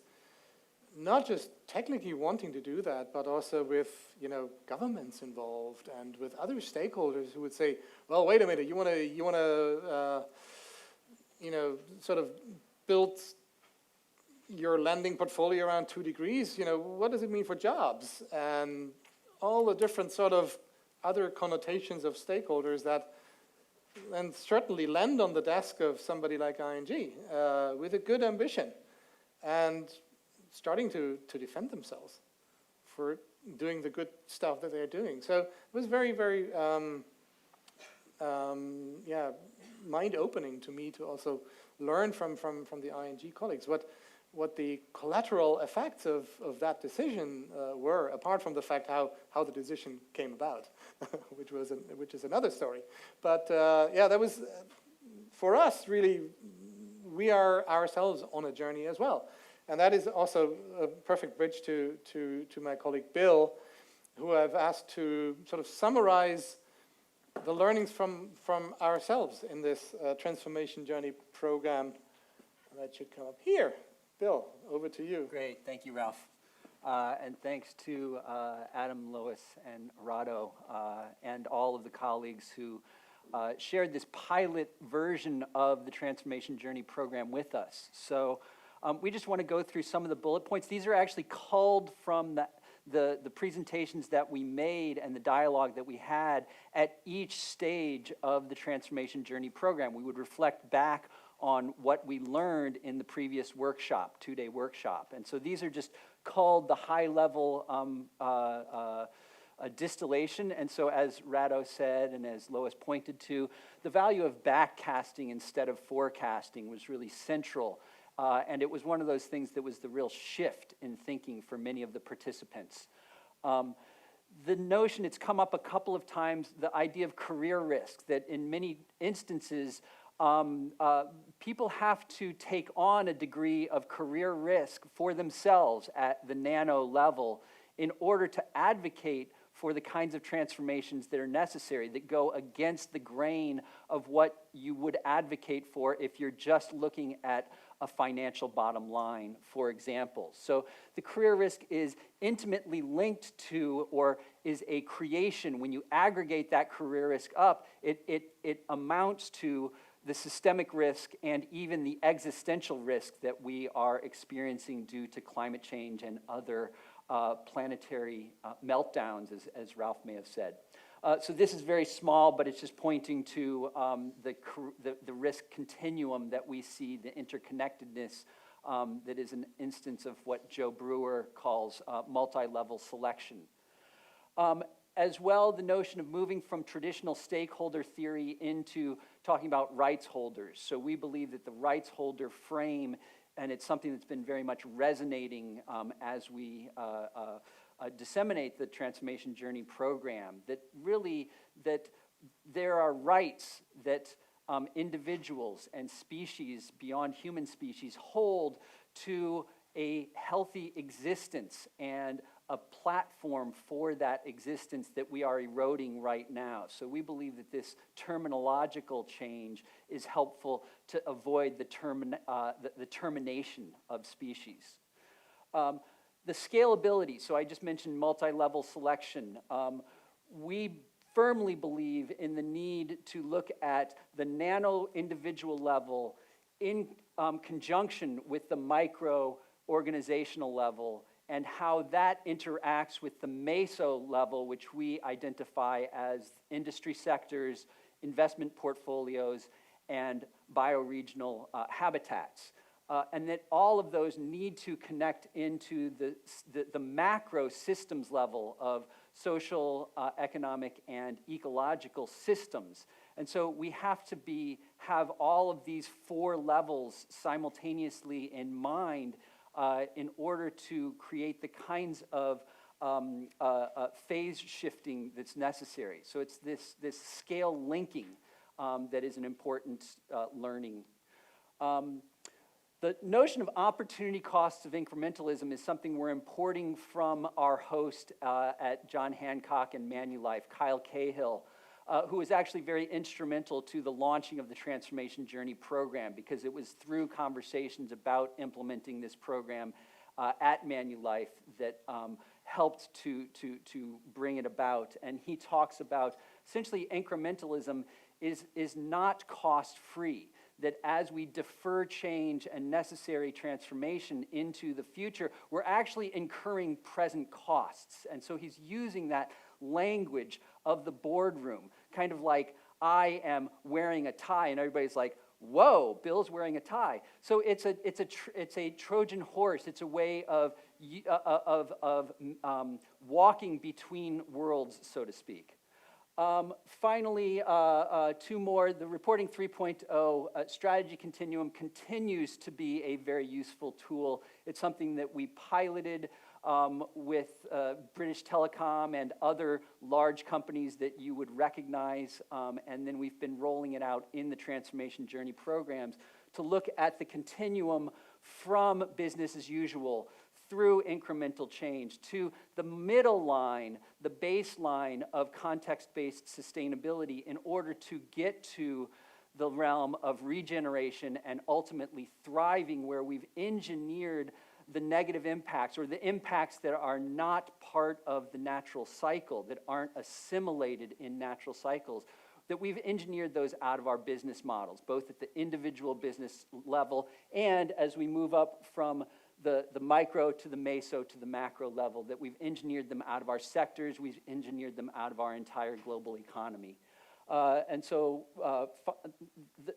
not just technically wanting to do that, but also with, you know, governments involved and with other stakeholders who would say, well, wait a minute, you want to, you know, sort of build your lending portfolio around 2 degrees, you know, what does it mean for jobs? And all the different sort of other connotations of stakeholders that and certainly land on the desk of somebody like ING with a good ambition and starting to defend themselves for doing the good stuff that they're doing. So it was very, very, yeah, mind-opening to me to also learn from the ING colleagues what the collateral effects of that decision were, apart from the fact how the decision came about, which is another story. But yeah, that was, for us, really, we are ourselves on a journey as well. And that is also a perfect bridge to my colleague Bill, who I've asked to sort of summarize the learnings from ourselves in this Transformation Journey program. And that should come up here. Bill, over to you. Great, thank you, Ralph. And thanks to Adam, Lois, and Rado, and all of the colleagues who shared this pilot version of the Transformation Journey program with us. So we just want to go through some of the bullet points. These are actually culled from the presentations that we made and the dialogue that we had at each stage of the Transformation Journey program. We would reflect back on what we learned in the previous workshop, 2-day workshop. And so these are just called the high-level distillation. And so as Rado said, and as Lois pointed to, the value of backcasting instead of forecasting was really central. And it was one of those things that was the real shift in thinking for many of the participants. The notion, it's come up a couple of times, the idea of career risk, that in many instances, people have to take on a degree of career risk for themselves at the nano level in order to advocate for the kinds of transformations that are necessary, that go against the grain of what you would advocate for if you're just looking at a financial bottom line, for example. So the career risk is intimately linked to, or is a creation. When you aggregate that career risk up, it amounts to the systemic risk and even the existential risk that we are experiencing due to climate change and other planetary meltdowns, as Ralph may have said. So this is very small, but it's just pointing to the risk continuum that we see, the interconnectedness that is an instance of what Joe Brewer calls multi-level selection. As well, the notion of moving from traditional stakeholder theory into talking about rights holders. So we believe that the rights holder frame, and it's something that's been very much resonating as we disseminate the Transformation Journey program, that really that there are rights that individuals and species beyond human species hold to a healthy existence and a platform for that existence that we are eroding right now. So we believe that this terminological change is helpful to avoid the termination of species. The scalability, so I just mentioned multi-level selection. We firmly believe in the need to look at the nano individual level in conjunction with the micro organizational level and how that interacts with the meso level, which we identify as industry sectors, investment portfolios, and bioregional habitats. And that all of those need to connect into the macro systems level of social, economic, and ecological systems. And so we have to have all of these 4 levels simultaneously in mind in order to create the kinds of phase shifting that's necessary. So it's this scale linking that is an important learning. The notion of opportunity costs of incrementalism is something we're importing from our host at John Hancock and Manulife, Kyle Cahill, who was actually very instrumental to the launching of the Transformation Journey program, because it was through conversations about implementing this program at Manulife that helped to bring it about. And he talks about essentially incrementalism is not cost-free, that as we defer change and necessary transformation into the future, we're actually incurring present costs. And so he's using that language of the boardroom, kind of like, I am wearing a tie, and everybody's like, whoa, Bill's wearing a tie. So it's a Trojan horse. It's a way of walking between worlds, so to speak. Finally, 2 more. The Reporting 3.0 strategy continuum continues to be a very useful tool. It's something that we piloted with British Telecom and other large companies that you would recognize, and then we've been rolling it out in the Transformation Journey programs to look at the continuum from business as usual through incremental change to the middle line, the baseline of context-based sustainability, in order to get to the realm of regeneration and ultimately thriving, where we've engineered the negative impacts, or the impacts that are not part of the natural cycle, that aren't assimilated in natural cycles, that we've engineered those out of our business models, both at the individual business level and as we move up from the micro to the meso to the macro level, that we've engineered them out of our sectors, we've engineered them out of our entire global economy. And so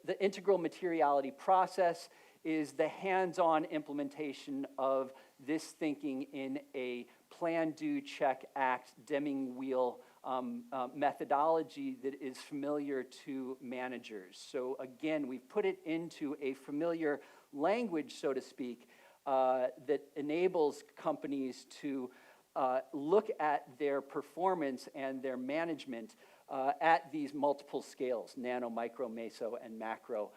the integral materiality process is the hands-on implementation of this thinking in a plan, do, check, act, Deming wheel methodology that is familiar to managers. So again, we've put it into a familiar language, so to speak, that enables companies to look at their performance and their management at these multiple scales, nano, micro, meso, and macro,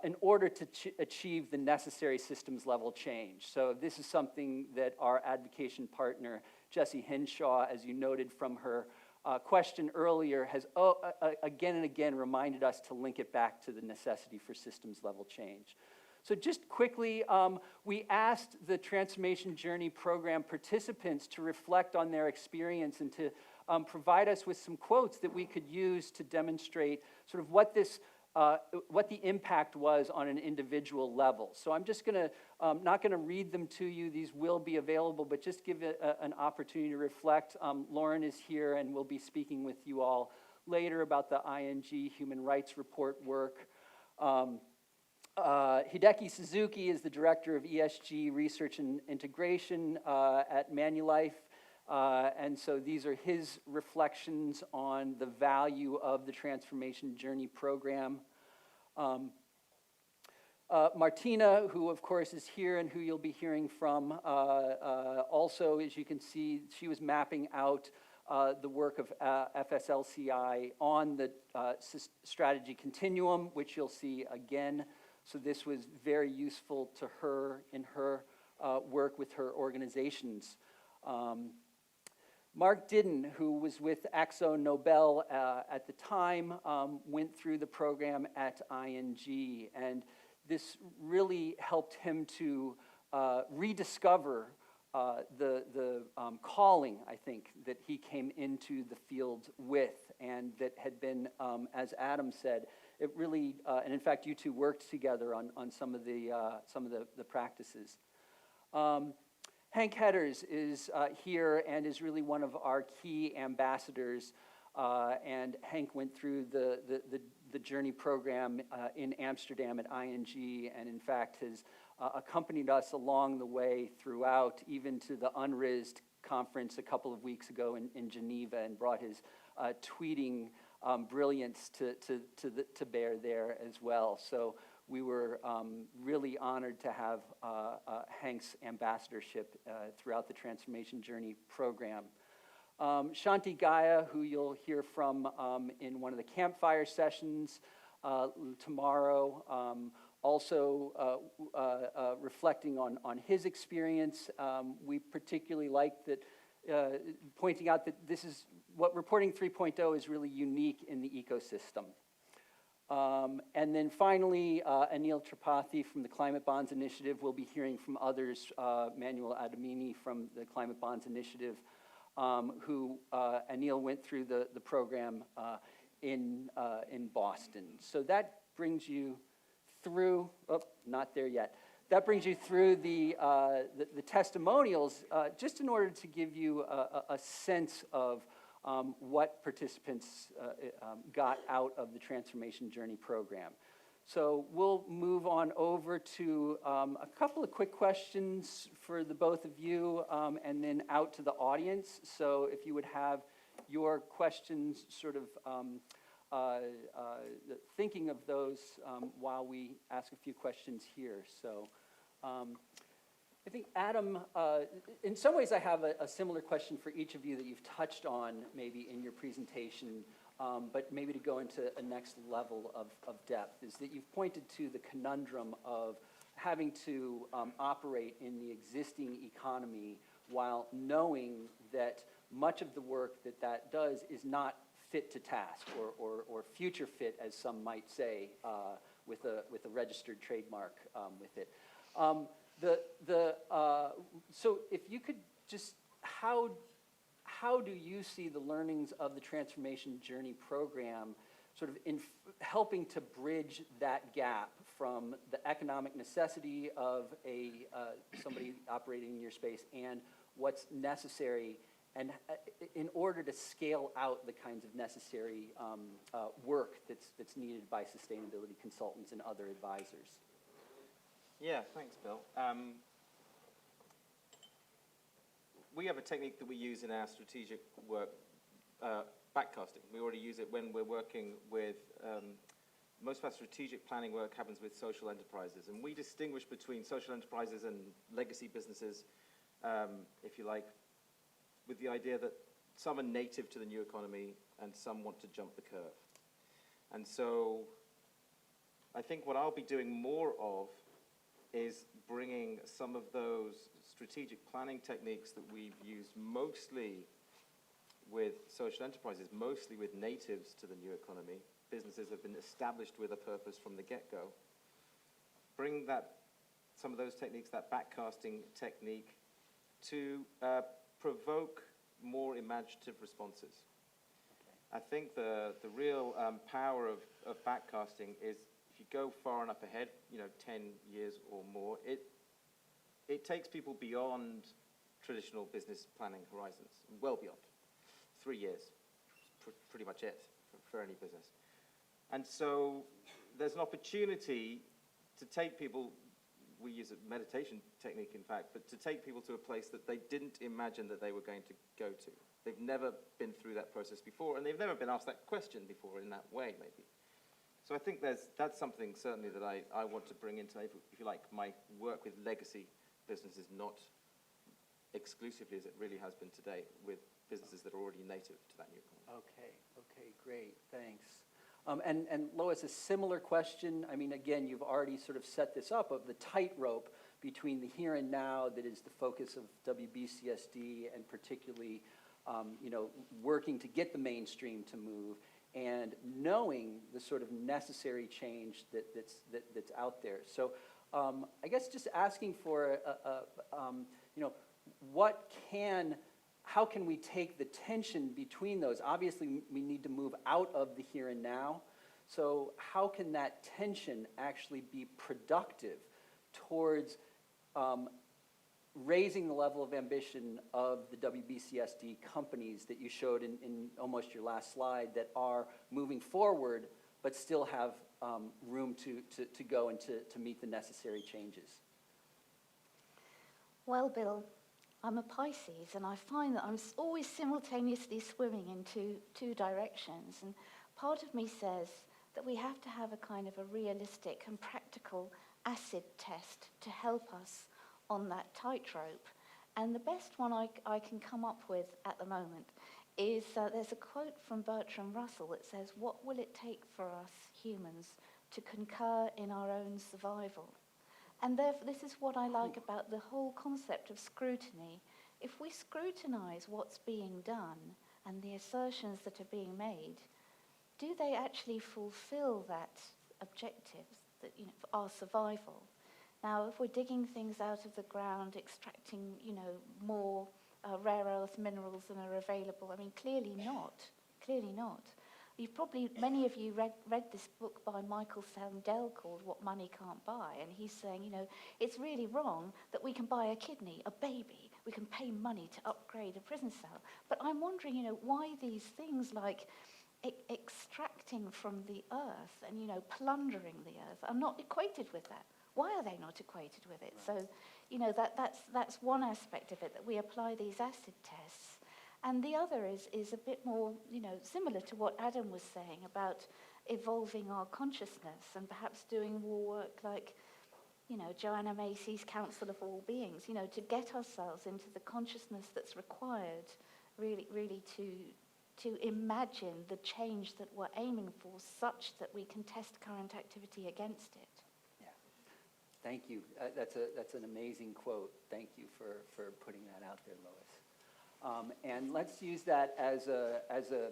in order to achieve the necessary systems level change. So this is something that our advocation partner, Jessie Henshaw, as you noted from her question earlier, has again and again reminded us to link it back to the necessity for systems level change. So just quickly, we asked the Transformation Journey program participants to reflect on their experience and to provide us with some quotes that we could use to demonstrate sort of what the impact was on an individual level. So I'm just not gonna read them to you. These will be available, but just give it an opportunity to reflect. Lauren is here and will be speaking with you all later about the ING Human Rights Report work. Hideki Suzuki is the Director of ESG Research and Integration at Manulife. And so these are his reflections on the value of the Transformation Journey program. Martina, who of course is here and who you'll be hearing from, also, as you can see, she was mapping out the work of FSLCI on the strategy continuum, which you'll see again. So this was very useful to her in her work with her organizations. Mark Didden, who was with Akzo Nobel at the time, went through the program at ING, and this really helped him to rediscover the calling, I think, that he came into the field with, and that had been, as Adam said, it really, and in fact, you two worked together on some of the practices. Hank Hedders is here and is really one of our key ambassadors. And Hank went through the Journey program in Amsterdam at ING, and in fact has accompanied us along the way throughout, even to the UNRISD conference a couple of weeks ago in Geneva, and brought his tweeting brilliance to bear there as well. So we were really honored to have Hank's ambassadorship throughout the Transformation Journey program. Shanti Gaya, who you'll hear from in one of the campfire sessions tomorrow, also reflecting on his experience. We particularly like that, pointing out that this is what Reporting 3.0 is really unique in the ecosystem. And then finally, Anil Tripathi from the Climate Bonds Initiative. We'll be hearing from others, Manuel Adamini from the Climate Bonds Initiative, who Anil went through the program in Boston. So that brings you through, not there yet. That brings you through the testimonials, just in order to give you a sense of what participants got out of the Transformation Journey program. So we'll move on over to a couple of quick questions for the both of you, and then out to the audience. So if you would have your questions sort of thinking of those while we ask a few questions here. So I think, Adam, in some ways I have a similar question for each of you that you've touched on maybe in your presentation, but maybe to go into a next level of depth, is that you've pointed to the conundrum of having to operate in the existing economy while knowing that much of the work that does is not fit to task or future fit, as some might say, with a registered trademark with it. So if you could just, how do you see the learnings of the Transformation Journey program sort of in helping to bridge that gap from the economic necessity of somebody operating in your space and what's necessary, and in order to scale out the kinds of necessary work that's needed by sustainability consultants and other advisors? Yeah, thanks, Bill. We have a technique that we use in our strategic work, backcasting. We already use it when we're working with, most of our strategic planning work happens with social enterprises, and we distinguish between social enterprises and legacy businesses, if you like, with the idea that some are native to the new economy and some want to jump the curve. And so I think what I'll be doing more of is bringing some of those strategic planning techniques that we've used mostly with social enterprises, mostly with natives to the new economy. Businesses have been established with a purpose from the get-go. Bring some of those techniques, that backcasting technique, to provoke more imaginative responses. Okay. I think the real power of backcasting is, if you go far enough ahead, 10 years or more, it takes people beyond traditional business planning horizons, well beyond. 3 years, pretty much it for any business. And so there's an opportunity to take people, we use a meditation technique in fact, but to take people to a place that they didn't imagine that they were going to go to. They've never been through that process before, and they've never been asked that question before in that way, maybe. So I think that's something certainly that I want to bring into, if you like, my work with legacy businesses, not exclusively as it really has been today, with businesses that are already native to that new economy. Okay, great, thanks. And Lois, a similar question. I mean, again, you've already sort of set this up of the tightrope between the here and now that is the focus of WBCSD, and particularly, working to get the mainstream to move, and knowing the sort of necessary change that's out there. So, I guess just asking for how can we take the tension between those? Obviously, we need to move out of the here and now. So how can that tension actually be productive towards raising the level of ambition of the WBCSD companies that you showed in almost your last slide that are moving forward but still have room to go and to meet the necessary changes? Well, Bill, I'm a Pisces, and I find that I'm always simultaneously swimming in two directions. And part of me says that we have to have a kind of a realistic and practical acid test to help us on that tightrope. And the best one I can come up with at the moment is there's a quote from Bertrand Russell that says, "What will it take for us humans to concur in our own survival?" And therefore, this is what I like about the whole concept of scrutiny. If we scrutinize what's being done and the assertions that are being made, do they actually fulfill that objective, that, for our survival? Now, if we're digging things out of the ground, extracting, more rare earth minerals than are available, I mean, clearly not. Clearly not. Many of you read this book by Michael Sandel called What Money Can't Buy, and he's saying, it's really wrong that we can buy a kidney, a baby, we can pay money to upgrade a prison cell. But I'm wondering, why these things like extracting from the earth and, plundering the earth are not equated with that. Why are they not equated with it? So, that's one aspect of it, that we apply these acid tests. And the other is a bit more, similar to what Adam was saying about evolving our consciousness and perhaps doing more work like, Joanna Macy's Council of All Beings, to get ourselves into the consciousness that's required really to imagine the change that we're aiming for, such that we can test current activity against it. Yeah, thank you. That's an amazing quote. Thank you for putting that out there, Lois. And let's use that as a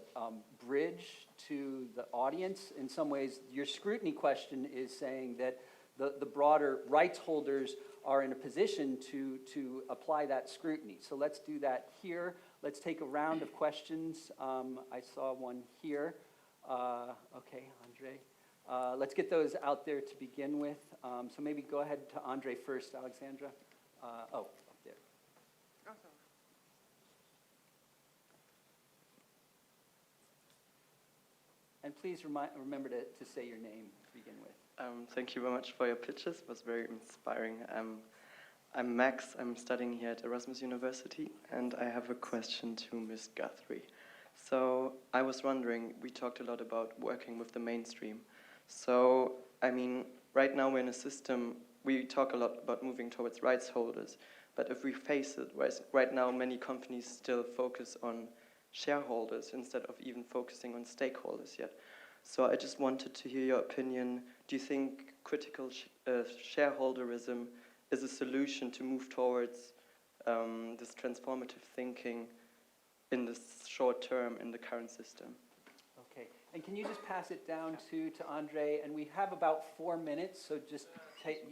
bridge to the audience. In some ways, your scrutiny question is saying that the broader rights holders are in a position to apply that scrutiny. So let's do that here. Let's take a round of questions. I saw one here. Okay, Andre. Let's get those out there to begin with. So maybe go ahead to Andre first, Alexandra. Up there. And please remember to say your name to begin with. Thank you very much for your pitches. It was very inspiring. I'm Max. I'm studying here at Erasmus University, and I have a question to Ms. Guthrie. So I was wondering, we talked a lot about working with the mainstream. So, I mean, right now we're in a system, we talk a lot about moving towards rights holders, but if we face it, right now many companies still focus on shareholders instead of even focusing on stakeholders yet. So I just wanted to hear your opinion. Do you think critical shareholderism is a solution to move towards this transformative thinking in the short term in the current system? Okay, and can you just pass it down to Andre? And we have about 4 minutes, so just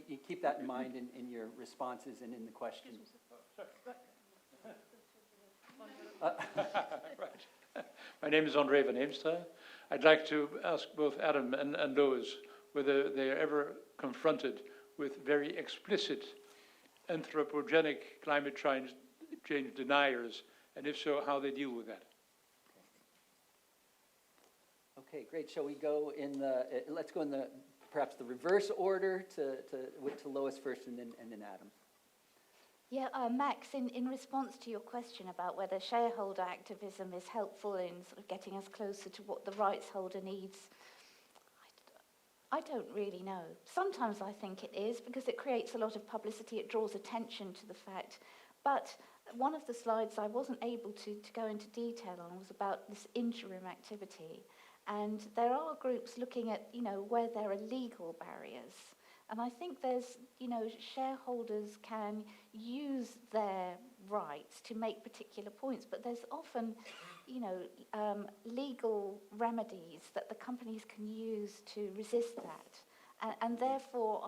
you keep that in mind in your responses and in the questions. Right. My name is Andre van Heemstra. I'd like to ask both Adam and Lois whether they are ever confronted with very explicit anthropogenic climate change deniers, and if so, how they deal with that. Okay, great. Shall we go in let's go in perhaps the reverse order to Lois first and then Adam. Yeah, Max, in response to your question about whether shareholder activism is helpful in sort of getting us closer to what the rights holder needs, I don't really know. Sometimes I think it is, because it creates a lot of publicity, it draws attention to the fact. But one of the slides I wasn't able to go into detail on was about this interim activity. And there are groups looking at, where there are legal barriers. And I think there's, shareholders can use their rights to make particular points, but there's often, legal remedies that the companies can use to resist that. And therefore,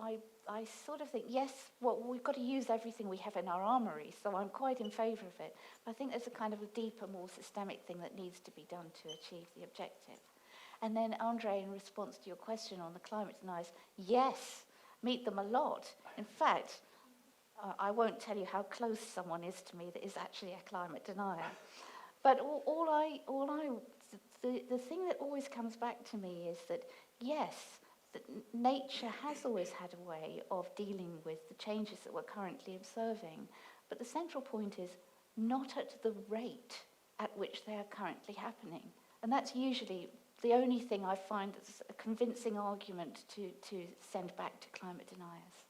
I sort of think, yes, well, we've got to use everything we have in our armory, so I'm quite in favour of it. But I think there's a kind of a deeper, more systemic thing that needs to be done to achieve the objective. And then Andre, in response to your question on the climate deniers, yes, meet them a lot. In fact, I won't tell you how close someone is to me that is actually a climate denier. But the thing that always comes back to me is that, yes, that nature has always had a way of dealing with the changes that we're currently observing. But the central point is not at the rate at which they are currently happening. And that's usually the only thing I find that's a convincing argument to send back to climate deniers.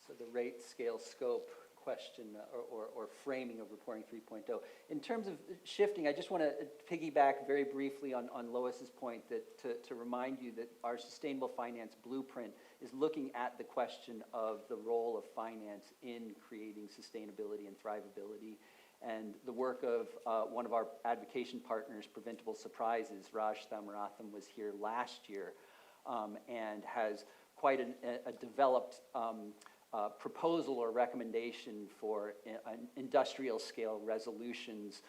So the rate, scale, scope question or framing of reporting 3.0. In terms of shifting, I just want to piggyback very briefly on Lois's point that to remind you that our sustainable finance blueprint is looking at the question of the role of finance in creating sustainability and thrivability. And the work of one of our advocation partners, Preventable Surprises, Raj Thamaratham, was here last year and has quite a developed proposal or recommendation for industrial scale resolutions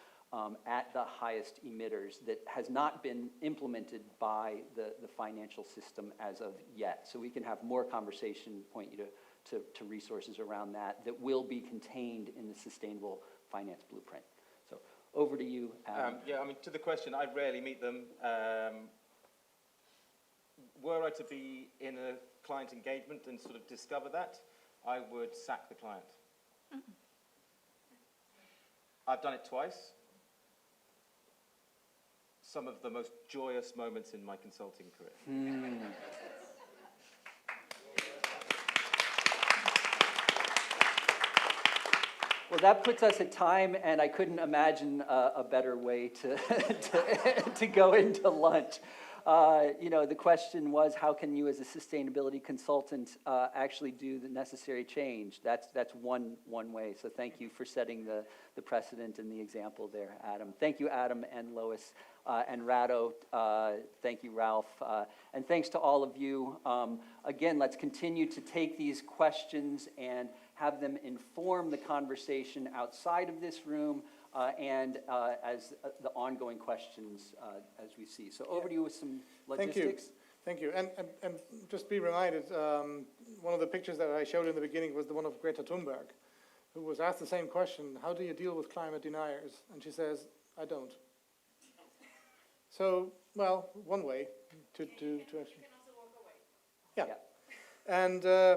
at the highest emitters that has not been implemented by the financial system as of yet. So we can have more conversation, point you to resources around that will be contained in the Sustainable Finance Blueprint. So over to you, Adam. Yeah, I mean, to the question, I rarely meet them. Were I to be in a client engagement and sort of discover that, I would sack the client. Mm-hmm. I've done it twice. Some of the most joyous moments in my consulting career. Well, that puts us at time, and I couldn't imagine a better way to go into lunch. The question was, how can you as a sustainability consultant actually do the necessary change? That's one way. So thank you for setting the precedent and the example there, Adam. Thank you, Adam and Lois and Rado. Thank you, Ralph. And thanks to all of you. Again, let's continue to take these questions and have them inform the conversation outside of this room and as the ongoing questions as we see. So over to you with some logistics. Thank you. And just be reminded, one of the pictures that I showed in the beginning was the one of Greta Thunberg, who was asked the same question, how do you deal with climate deniers? And she says, I don't. So, well, one way to actually... You can also walk away. Yeah. And...